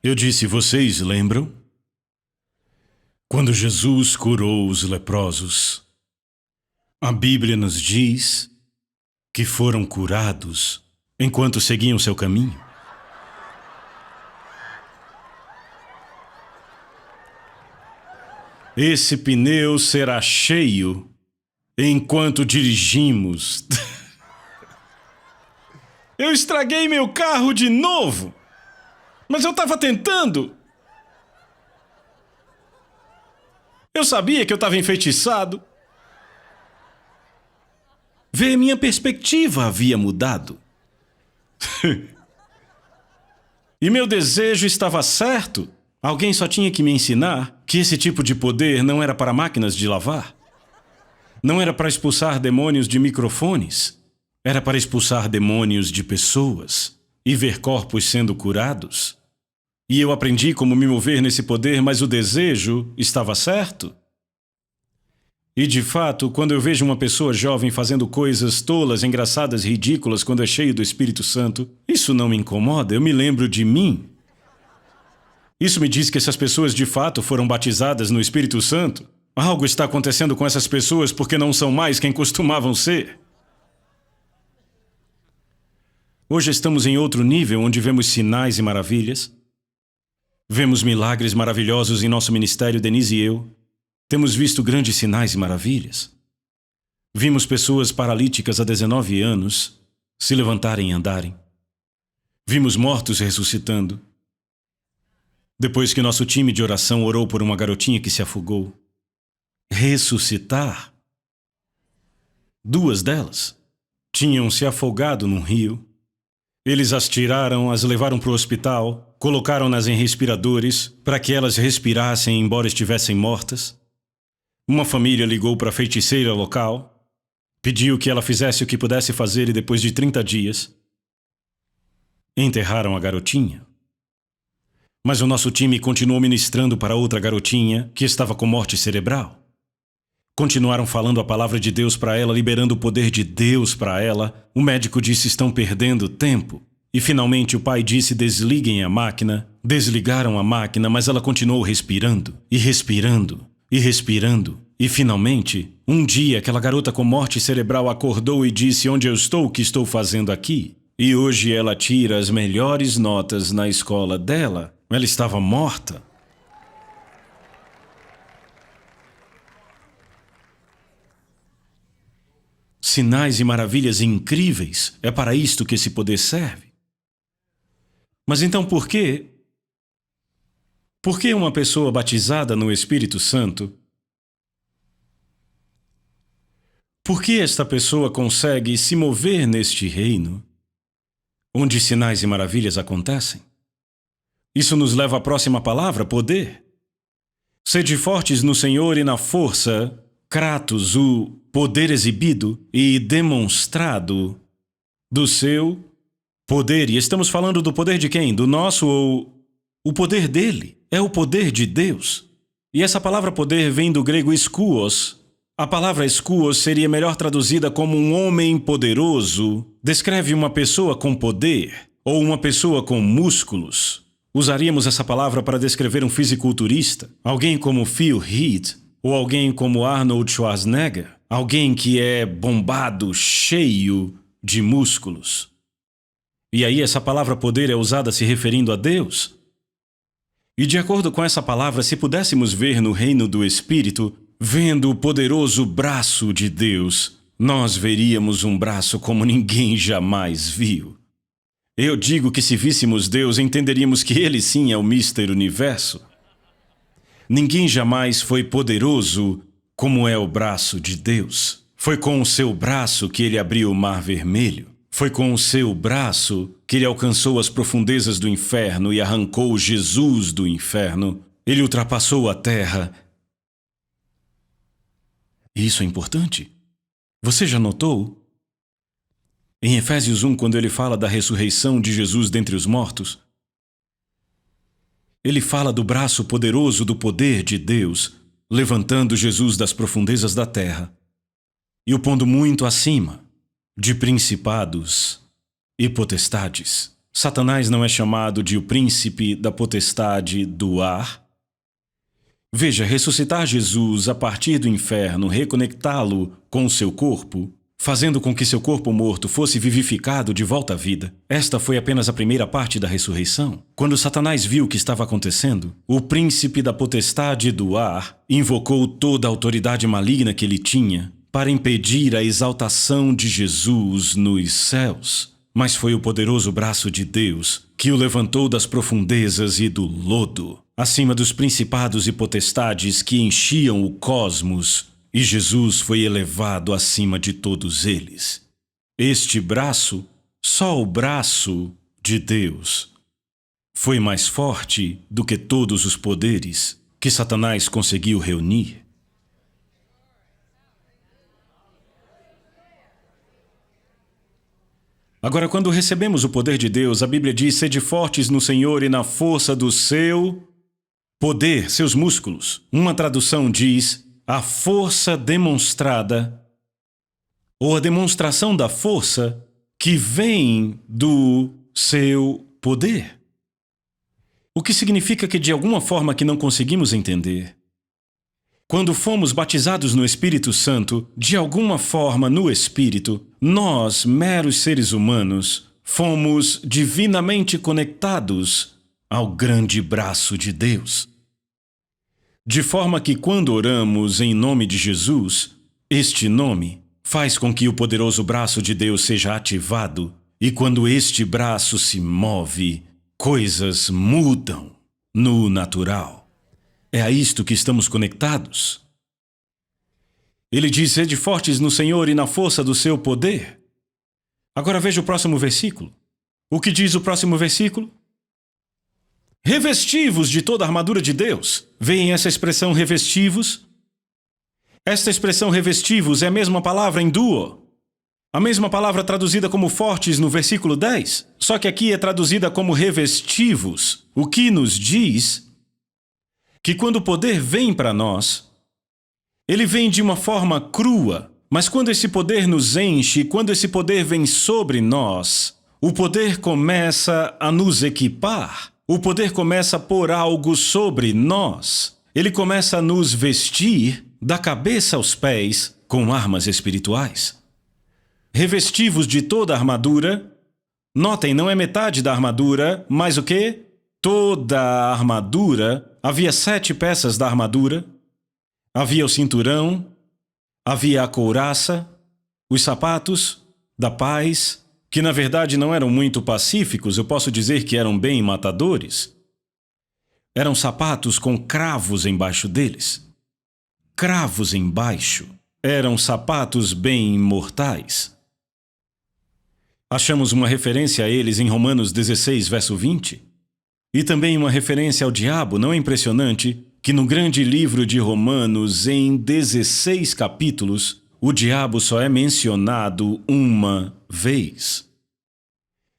Eu disse: vocês lembram? Quando Jesus curou os leprosos, a Bíblia nos diz que foram curados enquanto seguiam seu caminho. Esse pneu será cheio enquanto dirigimos. Eu estraguei meu carro de novo, mas eu estava tentando. Eu sabia que eu estava enfeitiçado. Ver minha perspectiva havia mudado. E meu desejo estava certo. Alguém só tinha que me ensinar que esse tipo de poder não era para máquinas de lavar. Não era para expulsar demônios de microfones. Era para expulsar demônios de pessoas e ver corpos sendo curados. E eu aprendi como me mover nesse poder, mas o desejo estava certo. E de fato, quando eu vejo uma pessoa jovem fazendo coisas tolas, engraçadas, ridículas, quando é cheio do Espírito Santo, isso não me incomoda, eu me lembro de mim. Isso me diz que essas pessoas de fato foram batizadas no Espírito Santo. Algo está acontecendo com essas pessoas porque não são mais quem costumavam ser. Hoje estamos em outro nível onde vemos sinais e maravilhas. Vemos milagres maravilhosos em nosso ministério, Denise e eu. Temos visto grandes sinais e maravilhas. Vimos pessoas paralíticas há 19 anos se levantarem e andarem. Vimos mortos ressuscitando. Depois que nosso time de oração orou por uma garotinha que se afogou. Ressuscitar. 2 delas tinham se afogado num rio. Eles as tiraram, as levaram para o hospital, colocaram-nas em respiradores para que elas respirassem embora estivessem mortas. Uma família ligou para a feiticeira local, pediu que ela fizesse o que pudesse fazer e depois de 30 dias, enterraram a garotinha. Mas o nosso time continuou ministrando para outra garotinha que estava com morte cerebral. Continuaram falando a palavra de Deus para ela, liberando o poder de Deus para ela. O médico disse: estão perdendo tempo. E finalmente o pai disse: desliguem a máquina. Desligaram a máquina, mas ela continuou respirando, e respirando, e respirando. E finalmente, um dia aquela garota com morte cerebral acordou e disse: onde eu estou, o que estou fazendo aqui? E hoje ela tira as melhores notas na escola dela. Ela estava morta. Sinais e maravilhas incríveis. É para isto que esse poder serve. Mas então por quê? Por que uma pessoa batizada no Espírito Santo? Por que esta pessoa consegue se mover neste reino, onde sinais e maravilhas acontecem? Isso nos leva à próxima palavra, poder. Sede fortes no Senhor e na força, Kratos, o poder exibido e demonstrado do seu poder. E estamos falando do poder de quem? Do nosso ou O poder dele é o poder de Deus. E essa palavra poder vem do grego skouos. A palavra skouos seria melhor traduzida como um homem poderoso. Descreve uma pessoa com poder ou uma pessoa com músculos. Usaríamos essa palavra para descrever um fisiculturista, alguém como Phil Heath ou alguém como Arnold Schwarzenegger, alguém que é bombado, cheio de músculos. E aí essa palavra poder é usada se referindo a Deus. E de acordo com essa palavra, se pudéssemos ver no reino do Espírito, vendo o poderoso braço de Deus, nós veríamos um braço como ninguém jamais viu. Eu digo que se víssemos Deus, entenderíamos que Ele sim é o Mister Universo. Ninguém jamais foi poderoso como é o braço de Deus. Foi com o seu braço que Ele abriu o Mar Vermelho. Foi com o seu braço que Ele alcançou as profundezas do inferno e arrancou Jesus do inferno. Ele ultrapassou a terra. E isso é importante. Você já notou? Em Efésios 1, quando ele fala da ressurreição de Jesus dentre os mortos, ele fala do braço poderoso do poder de Deus, levantando Jesus das profundezas da terra e o pondo muito acima de principados e potestades. Satanás não é chamado de o príncipe da potestade do ar. Veja, ressuscitar Jesus a partir do inferno, reconectá-lo com o seu corpo, fazendo com que seu corpo morto fosse vivificado de volta à vida. Esta foi apenas a primeira parte da ressurreição. Quando Satanás viu o que estava acontecendo, o príncipe da potestade do ar invocou toda a autoridade maligna que ele tinha para impedir a exaltação de Jesus nos céus. Mas foi o poderoso braço de Deus que o levantou das profundezas e do lodo, acima dos principados e potestades que enchiam o cosmos, e Jesus foi elevado acima de todos eles. Este braço, só o braço de Deus, foi mais forte do que todos os poderes que Satanás conseguiu reunir. Agora, quando recebemos o poder de Deus, a Bíblia diz: sede fortes no Senhor e na força do seu poder, seus músculos. Uma tradução diz: a força demonstrada, ou a demonstração da força que vem do seu poder. O que significa que, de alguma forma que não conseguimos entender, quando fomos batizados no Espírito Santo, de alguma forma no Espírito, nós, meros seres humanos, fomos divinamente conectados ao grande braço de Deus. De forma que quando oramos em nome de Jesus, este nome faz com que o poderoso braço de Deus seja ativado, e quando este braço se move, coisas mudam no natural. É a isto que estamos conectados. Ele diz: sede fortes no Senhor e na força do seu poder. Agora veja o próximo versículo. O que diz o próximo versículo? Revestivos de toda a armadura de Deus. Veem essa expressão revestivos? Esta expressão revestivos é a mesma palavra em duo. A mesma palavra traduzida como fortes no versículo 10. Só que aqui é traduzida como revestivos. O que nos diz que quando o poder vem para nós, ele vem de uma forma crua. Mas quando esse poder nos enche, quando esse poder vem sobre nós, o poder começa a nos equipar. O poder começa a pôr algo sobre nós. Ele começa a nos vestir da cabeça aos pés com armas espirituais. Revestivos de toda a armadura. Notem, não é metade da armadura, mas o quê? Toda a armadura. Havia 7 peças da armadura. Havia o cinturão, havia a couraça, os sapatos da paz, que na verdade não eram muito pacíficos, eu posso dizer que eram bem matadores. Eram sapatos com cravos embaixo deles. Cravos embaixo. Eram sapatos bem mortais. Achamos uma referência a eles em Romanos 16, verso 20. E também uma referência ao diabo. Não é impressionante que no grande livro de Romanos, em 16 capítulos, o diabo só é mencionado uma vez?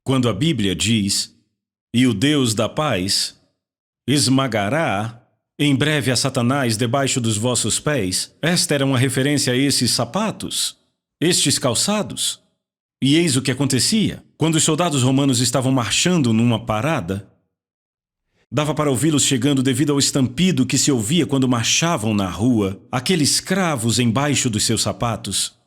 Quando a Bíblia diz: e o Deus da paz esmagará em breve a Satanás debaixo dos vossos pés. Esta era uma referência a esses sapatos, estes calçados. E eis o que acontecia. Quando os soldados romanos estavam marchando numa parada, dava para ouvi-los chegando devido ao estampido que se ouvia quando marchavam na rua, aqueles cravos embaixo dos seus sapatos.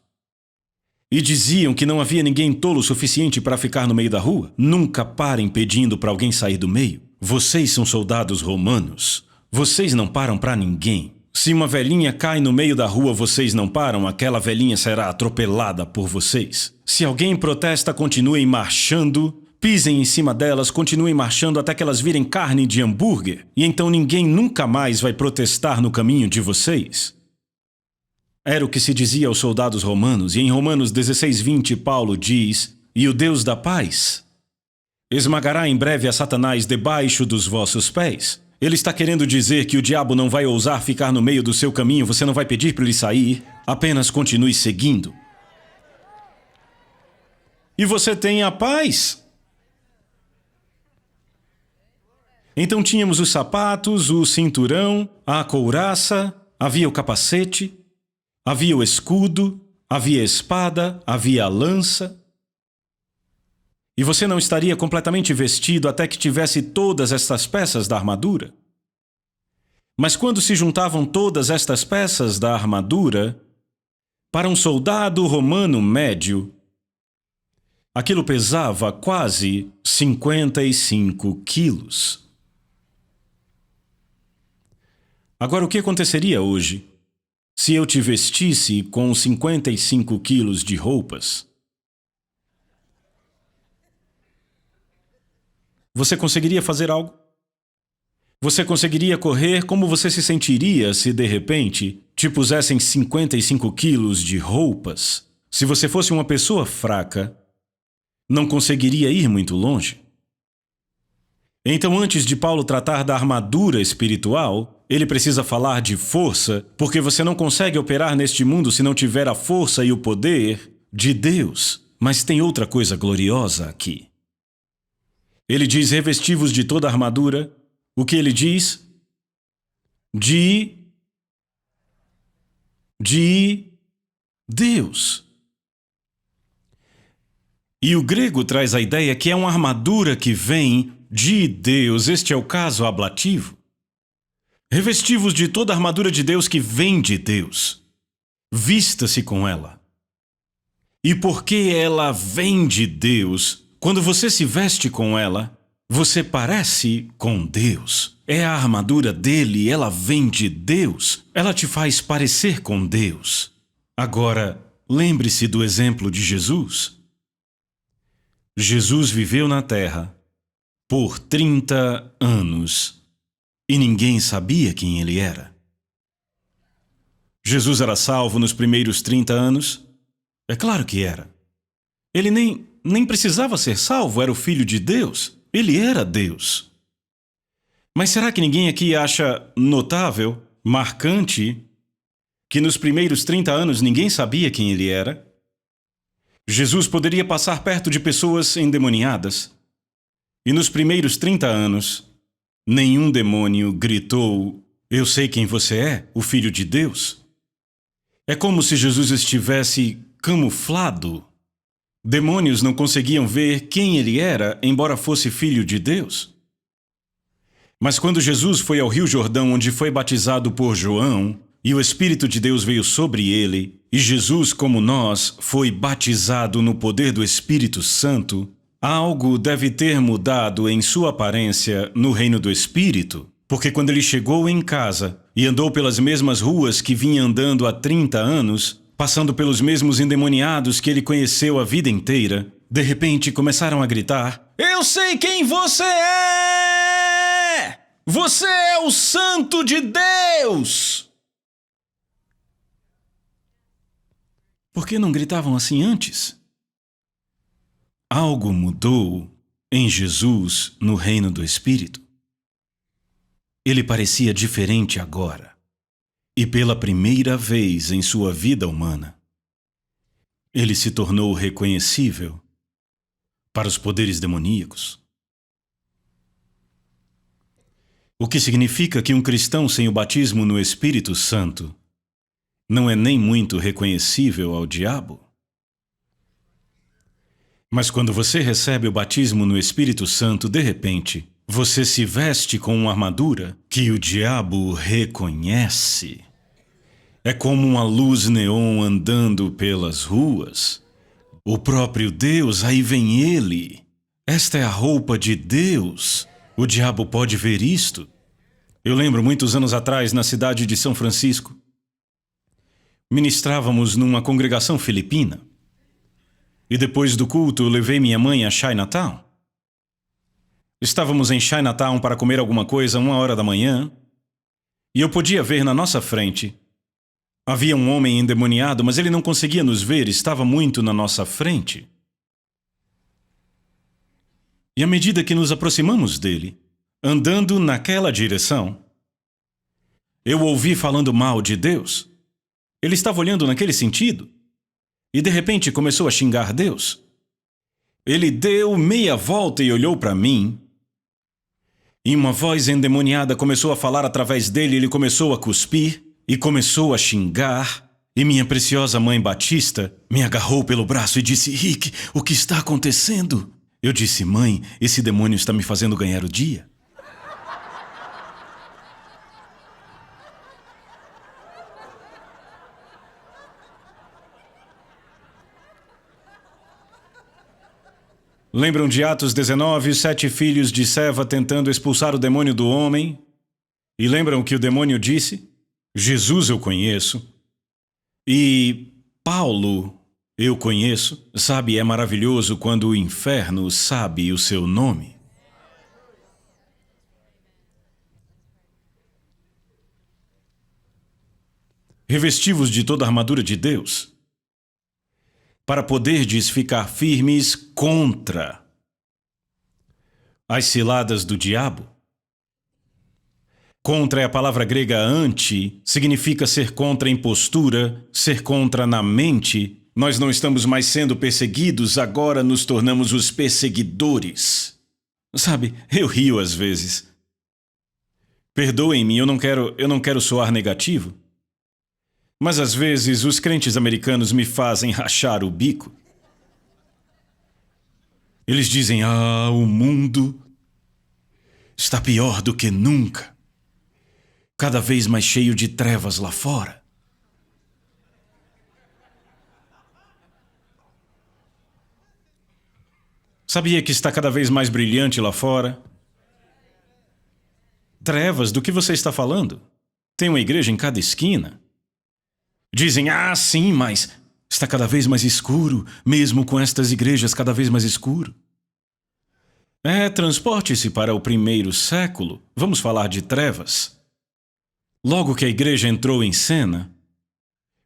E diziam que não havia ninguém tolo o suficiente para ficar no meio da rua. Nunca parem pedindo para alguém sair do meio. Vocês são soldados romanos. Vocês não param para ninguém. Se uma velhinha cai no meio da rua, vocês não param, aquela velhinha será atropelada por vocês. Se alguém protesta, continuem marchando, pisem em cima delas, continuem marchando até que elas virem carne de hambúrguer. E então ninguém nunca mais vai protestar no caminho de vocês. Era o que se dizia aos soldados romanos, e em Romanos 16:20 Paulo diz: "E o Deus da paz esmagará em breve a Satanás debaixo dos vossos pés." Ele está querendo dizer que o diabo não vai ousar ficar no meio do seu caminho, você não vai pedir para ele sair, apenas continue seguindo. E você tem a paz. Então tínhamos os sapatos, o cinturão, a couraça, havia o capacete, havia o escudo, havia a espada, havia a lança. E você não estaria completamente vestido até que tivesse todas estas peças da armadura. Mas quando se juntavam todas estas peças da armadura, para um soldado romano médio, aquilo pesava quase 55 quilos. Agora, o que aconteceria hoje se eu te vestisse com 55 quilos de roupas? Você conseguiria fazer algo? Você conseguiria correr? Como você se sentiria se, de repente, te pusessem 55 quilos de roupas? Se você fosse uma pessoa fraca, não conseguiria ir muito longe. Então, antes de Paulo tratar da armadura espiritual, ele precisa falar de força, porque você não consegue operar neste mundo se não tiver a força e o poder de Deus. Mas tem outra coisa gloriosa aqui. Ele diz: revestivos de toda a armadura. O que ele diz? De Deus. E o grego traz a ideia que é uma armadura que vem de Deus. Este é o caso ablativo. Revestivos de toda a armadura de Deus que vem de Deus. Vista-se com ela. E porque ela vem de Deus, quando você se veste com ela, você parece com Deus. É a armadura dele, ela vem de Deus. Ela te faz parecer com Deus. Agora, lembre-se do exemplo de Jesus. Jesus viveu na terra por 30 anos e ninguém sabia quem ele era. Jesus era salvo nos primeiros 30 anos? É claro que era. Ele nem precisava ser salvo, era o Filho de Deus. Ele era Deus. Mas será que ninguém aqui acha notável, marcante, que nos primeiros 30 anos ninguém sabia quem ele era? Jesus poderia passar perto de pessoas endemoniadas. E nos primeiros 30 anos, nenhum demônio gritou: "Eu sei quem você é, o Filho de Deus." É como se Jesus estivesse camuflado. Demônios não conseguiam ver quem ele era, embora fosse Filho de Deus. Mas quando Jesus foi ao Rio Jordão, onde foi batizado por João, e o Espírito de Deus veio sobre ele, e Jesus, como nós, foi batizado no poder do Espírito Santo, algo deve ter mudado em sua aparência no reino do Espírito, porque quando ele chegou em casa e andou pelas mesmas ruas que vinha andando há 30 anos, passando pelos mesmos endemoniados que ele conheceu a vida inteira, de repente começaram a gritar: "Eu sei quem você é! Você é o Santo de Deus!" Por que não gritavam assim antes? Algo mudou em Jesus no reino do Espírito. Ele parecia diferente agora. E pela primeira vez em sua vida humana, ele se tornou reconhecível para os poderes demoníacos. O que significa que um cristão sem o batismo no Espírito Santo não é nem muito reconhecível ao diabo. Mas quando você recebe o batismo no Espírito Santo, de repente, você se veste com uma armadura que o diabo reconhece. É como uma luz neon andando pelas ruas. O próprio Deus, aí vem ele. Esta é a roupa de Deus. O diabo pode ver isto. Eu lembro muitos anos atrás, na cidade de São Francisco, ministrávamos numa congregação filipina. E depois do culto, eu levei minha mãe a Chinatown. Estávamos em Chinatown para comer alguma coisa 1h da manhã, e eu podia ver na nossa frente. Havia um homem endemoniado, mas ele não conseguia nos ver, estava muito na nossa frente. E à medida que nos aproximamos dele, andando naquela direção, eu ouvi falando mal de Deus. Ele estava olhando naquele sentido, e de repente começou a xingar Deus. Ele deu meia volta e olhou para mim, e uma voz endemoniada começou a falar através dele. Ele começou a cuspir e começou a xingar. E minha preciosa mãe Batista me agarrou pelo braço e disse: Rick, o que está acontecendo? Eu disse: mãe, esse demônio está me fazendo ganhar o dia. Lembram de Atos 19, os 7 filhos de Seva tentando expulsar o demônio do homem? E lembram o que o demônio disse? Jesus eu conheço. E Paulo eu conheço. Sabe, é maravilhoso quando o inferno sabe o seu nome. Revesti-vos de toda a armadura de Deus, para poderdes ficar firmes contra as ciladas do diabo. Contra é a palavra grega anti, significa ser contra em postura, ser contra na mente. Nós não estamos mais sendo perseguidos, agora nos tornamos os perseguidores. Sabe, eu rio às vezes. Perdoem-me, eu não quero soar negativo. Mas às vezes os crentes americanos me fazem rachar o bico. Eles dizem: o mundo está pior do que nunca. Cada vez mais cheio de trevas lá fora. Sabia que está cada vez mais brilhante lá fora? Trevas, do que você está falando? Tem uma igreja em cada esquina. Dizem: sim, mas está cada vez mais escuro, mesmo com estas igrejas cada vez mais escuro. Transporte-se para o 1º século. Vamos falar de trevas. Logo que a igreja entrou em cena,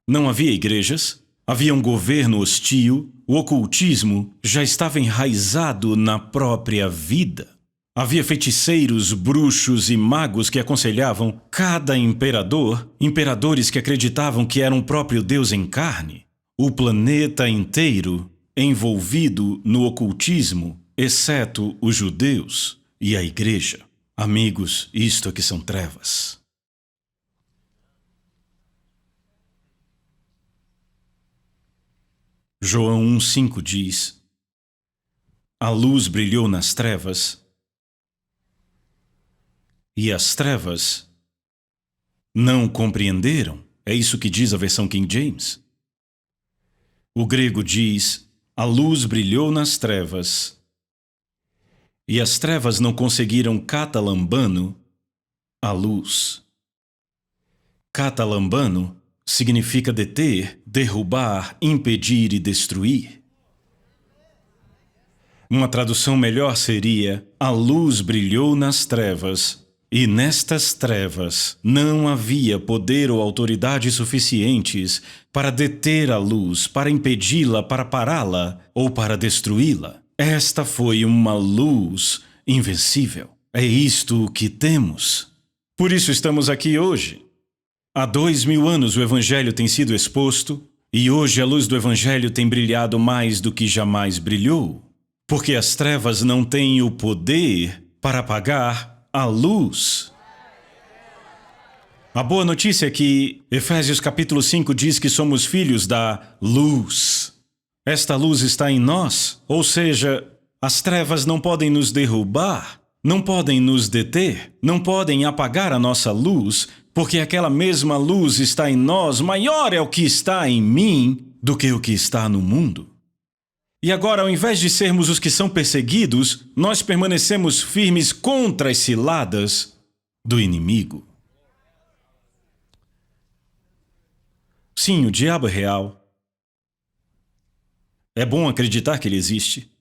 não havia igrejas, havia um governo hostil, o ocultismo já estava enraizado na própria vida. Havia feiticeiros, bruxos e magos que aconselhavam cada imperadores que acreditavam que eram o próprio Deus em carne. O planeta inteiro envolvido no ocultismo, exceto os judeus e a igreja. Amigos, isto aqui são trevas. João 1,5 diz: a luz brilhou nas trevas, e as trevas não compreenderam. É isso que diz a versão King James. O grego diz: a luz brilhou nas trevas, e as trevas não conseguiram catalambano a luz. Catalambano significa deter, derrubar, impedir e destruir. Uma tradução melhor seria: a luz brilhou nas trevas, e nestas trevas não havia poder ou autoridade suficientes para deter a luz, para impedi-la, para pará-la ou para destruí-la. Esta foi uma luz invencível. É isto que temos. Por isso estamos aqui hoje. Há 2000 anos o Evangelho tem sido exposto, e hoje a luz do Evangelho tem brilhado mais do que jamais brilhou. Porque as trevas não têm o poder para apagar a luz. A boa notícia é que Efésios capítulo 5 diz que somos filhos da luz. Esta luz está em nós, ou seja, as trevas não podem nos derrubar, não podem nos deter, não podem apagar a nossa luz, porque aquela mesma luz está em nós, maior é o que está em mim do que o que está no mundo. E agora, ao invés de sermos os que são perseguidos, nós permanecemos firmes contra as ciladas do inimigo. Sim, o diabo é real. É bom acreditar que ele existe.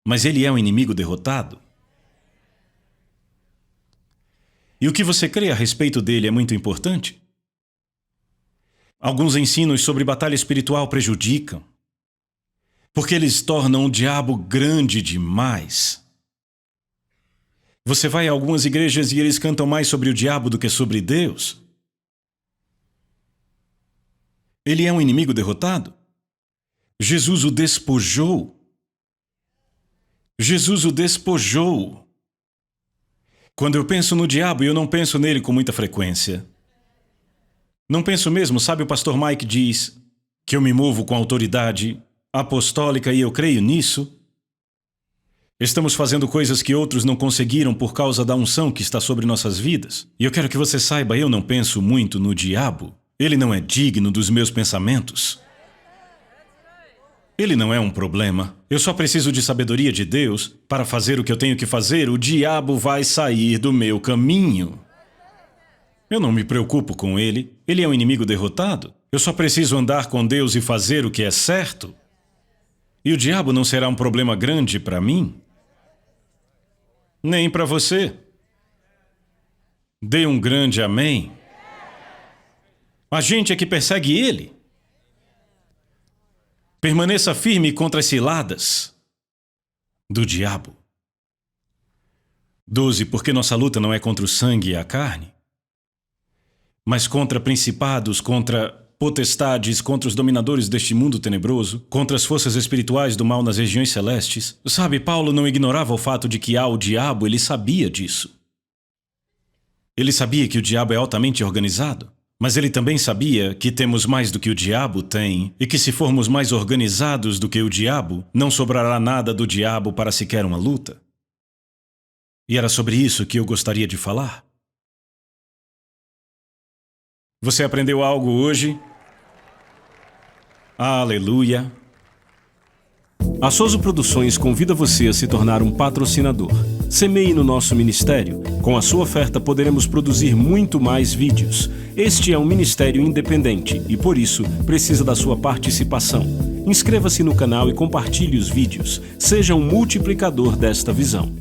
Mas ele é um inimigo derrotado. E o que você crê a respeito dele é muito importante. Alguns ensinos sobre batalha espiritual prejudicam, porque eles tornam o diabo grande demais. Você vai a algumas igrejas e eles cantam mais sobre o diabo do que sobre Deus. Ele é um inimigo derrotado. Jesus o despojou. Jesus o despojou. Quando eu penso no diabo, eu não penso nele com muita frequência. Não penso mesmo, sabe, o pastor Mike diz que eu me movo com autoridade apostólica e eu creio nisso. Estamos fazendo coisas que outros não conseguiram por causa da unção que está sobre nossas vidas. E eu quero que você saiba, eu não penso muito no diabo. Ele não é digno dos meus pensamentos. Ele não é um problema. Eu só preciso de sabedoria de Deus para fazer o que eu tenho que fazer. O diabo vai sair do meu caminho. Eu não me preocupo com ele. Ele é um inimigo derrotado. Eu só preciso andar com Deus e fazer o que é certo. E o diabo não será um problema grande para mim. Nem para você. Dê um grande amém. A gente é que persegue ele. Permaneça firme contra as ciladas do diabo. 12. Porque nossa luta não é contra o sangue e a carne, mas contra principados, contra potestades, contra os dominadores deste mundo tenebroso, contra as forças espirituais do mal nas regiões celestes. Sabe, Paulo não ignorava o fato de que há o diabo, ele sabia disso. Ele sabia que o diabo é altamente organizado. Mas ele também sabia que temos mais do que o diabo tem e que se formos mais organizados do que o diabo, não sobrará nada do diabo para sequer uma luta. E era sobre isso que eu gostaria de falar. Você aprendeu algo hoje? Aleluia! A Soso Produções convida você a se tornar um patrocinador. Semeie no nosso ministério. Com a sua oferta poderemos produzir muito mais vídeos. Este é um ministério independente e, por isso, precisa da sua participação. Inscreva-se no canal e compartilhe os vídeos. Seja um multiplicador desta visão.